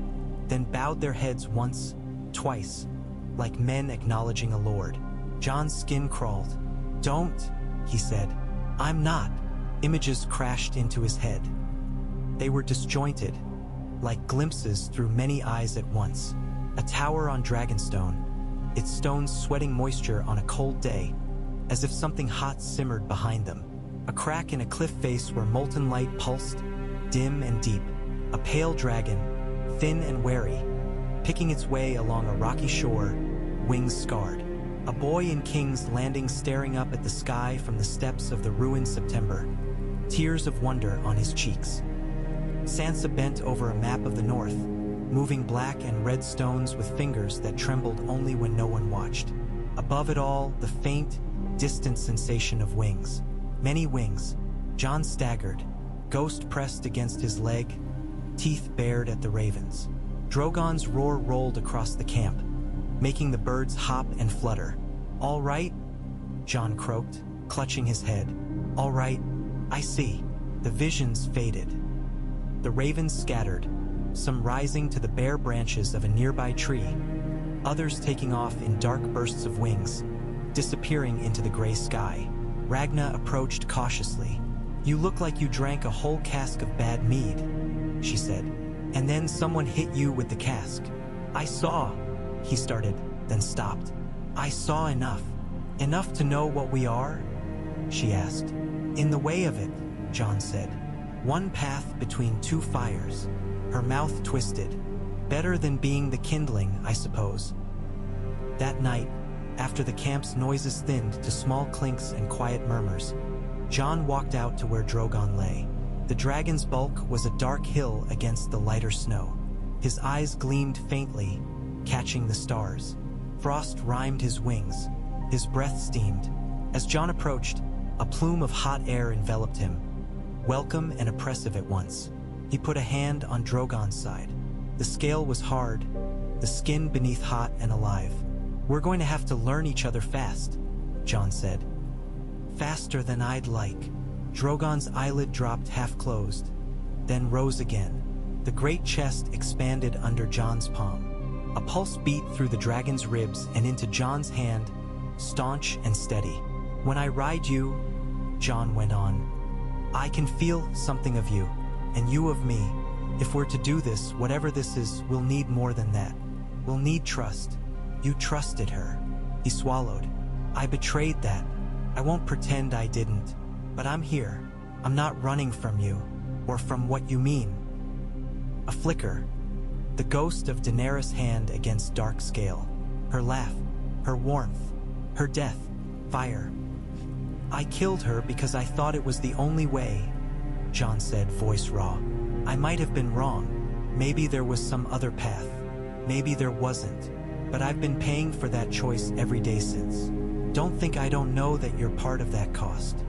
then bowed their heads once, twice, like men acknowledging a lord. John's skin crawled. Don't, he said. I'm not. Images crashed into his head. They were disjointed, like glimpses through many eyes at once. A tower on Dragonstone, its stones sweating moisture on a cold day, as if something hot simmered behind them. A crack in a cliff face where molten light pulsed, dim and deep. A pale dragon, thin and wary, picking its way along a rocky shore, wings scarred. A boy in King's Landing staring up at the sky from the steps of the ruined September, tears of wonder on his cheeks. Sansa bent over a map of the north, moving black and red stones with fingers that trembled only when no one watched. Above it all, the faint, distant sensation of wings. Many wings. Jon staggered, ghost pressed against his leg, teeth bared at the ravens. Drogon's roar rolled across the camp, making the birds hop and flutter. "All right?" Jon croaked, clutching his head. "All right, I see." The visions faded. The ravens scattered, some rising to the bare branches of a nearby tree, others taking off in dark bursts of wings, disappearing into the gray sky. Ragna approached cautiously. "You look like you drank a whole cask of bad mead," she said. "And then someone hit you with the cask." "I saw," he started, then stopped. "I saw enough. Enough to know what we are?" she asked. "In the way of it," Jon said. "One path between two fires." Her mouth twisted. "Better than being the kindling, I suppose." That night, after the camp's noises thinned to small clinks and quiet murmurs, Jon walked out to where Drogon lay. The dragon's bulk was a dark hill against the lighter snow. His eyes gleamed faintly, catching the stars. Frost rimed his wings. His breath steamed. As Jon approached, a plume of hot air enveloped him, welcome and oppressive at once. He put a hand on Drogon's side. The scale was hard, the skin beneath hot and alive. "We're going to have to learn each other fast," Jon said. "Faster than I'd like." Drogon's eyelid dropped half-closed, then rose again. The great chest expanded under Jon's palm. A pulse beat through the dragon's ribs and into Jon's hand, staunch and steady. "When I ride you," Jon went on, "I can feel something of you, and you of me. If we're to do this, whatever this is, we'll need more than that. We'll need trust. You trusted her." He swallowed. "I betrayed that. I won't pretend I didn't. But I'm here. I'm not running from you, or from what you mean." A flicker. The ghost of Daenerys' hand against dark scale. Her laugh. Her warmth. Her death. Fire. "I killed her because I thought it was the only way," Jon said, voice raw. "I might have been wrong. Maybe there was some other path. Maybe there wasn't. But I've been paying for that choice every day since. Don't think I don't know that you're part of that cost."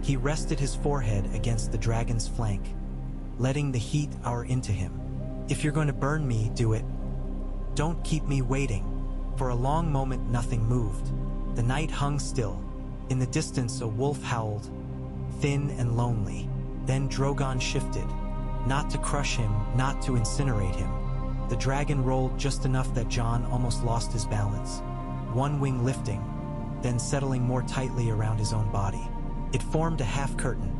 He rested his forehead against the dragon's flank, letting the heat hour into him. "If you're going to burn me, do it. Don't keep me waiting." For a long moment, nothing moved. The night hung still. In the distance, a wolf howled, thin and lonely. Then Drogon shifted, not to crush him, not to incinerate him. The dragon rolled just enough that Jon almost lost his balance, one wing lifting, then settling more tightly around his own body. It formed a half-curtain,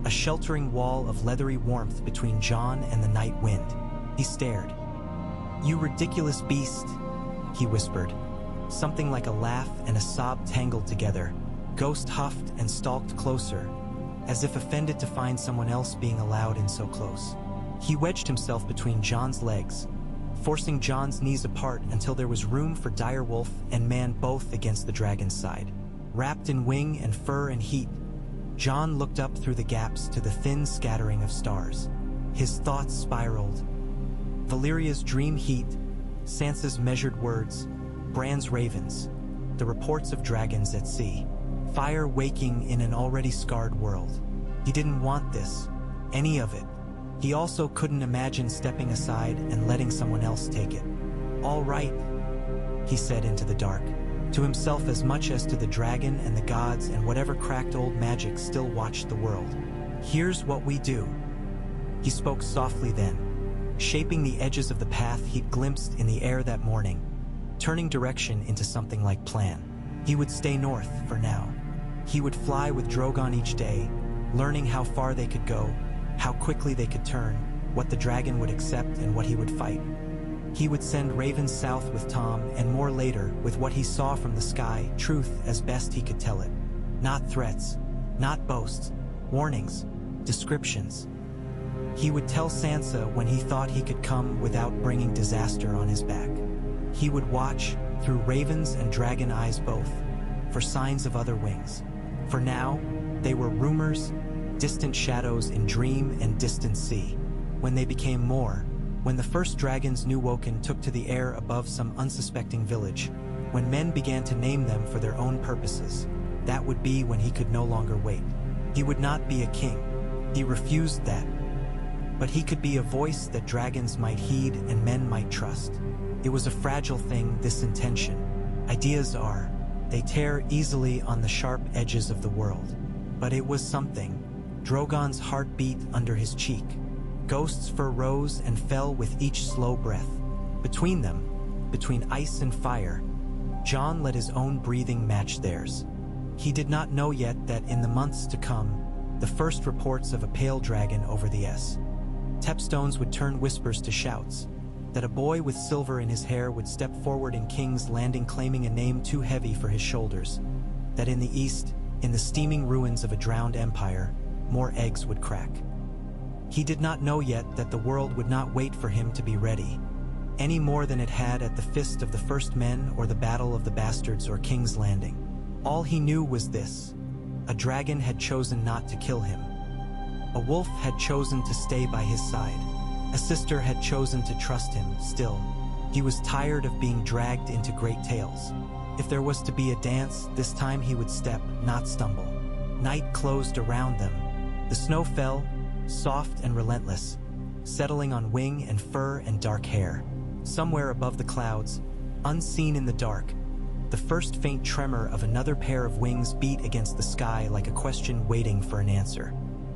a sheltering wall of leathery warmth between Jon and the night wind. He stared. "You ridiculous beast," he whispered. Something like a laugh and a sob tangled together. Ghost huffed and stalked closer, as if offended to find someone else being allowed in so close. He wedged himself between Jon's legs, forcing Jon's knees apart until there was room for direwolf and man both against the dragon's side. Wrapped in wing and fur and heat, Jon looked up through the gaps to the thin scattering of stars. His thoughts spiraled. Valyria's dream heat, Sansa's measured words, Bran's ravens, the reports of dragons at sea. Fire waking in an already scarred world. He didn't want this, any of it. He also couldn't imagine stepping aside and letting someone else take it. "All right," he said into the dark, to himself as much as to the dragon and the gods and whatever cracked old magic still watched the world. "Here's what we do." He spoke softly then, shaping the edges of the path he'd glimpsed in the air that morning, turning direction into something like plan. He would stay north for now. He would fly with Drogon each day, learning how far they could go, how quickly they could turn, what the dragon would accept and what he would fight. He would send ravens south with Tom, and more later, with what he saw from the sky, truth as best he could tell it. Not threats, not boasts, warnings, descriptions. He would tell Sansa when he thought he could come without bringing disaster on his back. He would watch, through ravens and dragon eyes both, for signs of other wings. For now, they were rumors, distant shadows in dream and distant sea. When they became more, when the first dragons New Woken took to the air above some unsuspecting village, when men began to name them for their own purposes, that would be when he could no longer wait. He would not be a king. He refused that. But he could be a voice that dragons might heed and men might trust. It was a fragile thing, this intention. Ideas are. They tear easily on the sharp edges of the world. But it was something. Drogon's heart beat under his cheek. Ghost's fur rose and fell with each slow breath. Between them, between ice and fire, Jon let his own breathing match theirs. He did not know yet that in the months to come, the first reports of a pale dragon over the Tepstones would turn whispers to shouts, that a boy with silver in his hair would step forward in King's Landing claiming a name too heavy for his shoulders, that in the east, in the steaming ruins of a drowned empire, more eggs would crack. He did not know yet that the world would not wait for him to be ready, any more than it had at the Fist of the First Men or the Battle of the Bastards or King's Landing. All he knew was this: a dragon had chosen not to kill him. A wolf had chosen to stay by his side. A sister had chosen to trust him still. He was tired of being dragged into great tales. If there was to be a dance, this time he would step, not stumble. Night closed around them. The snow fell, soft and relentless, settling on wing and fur and dark hair. Somewhere above the clouds, unseen in the dark, the first faint tremor of another pair of wings beat against the sky like a question waiting for an answer.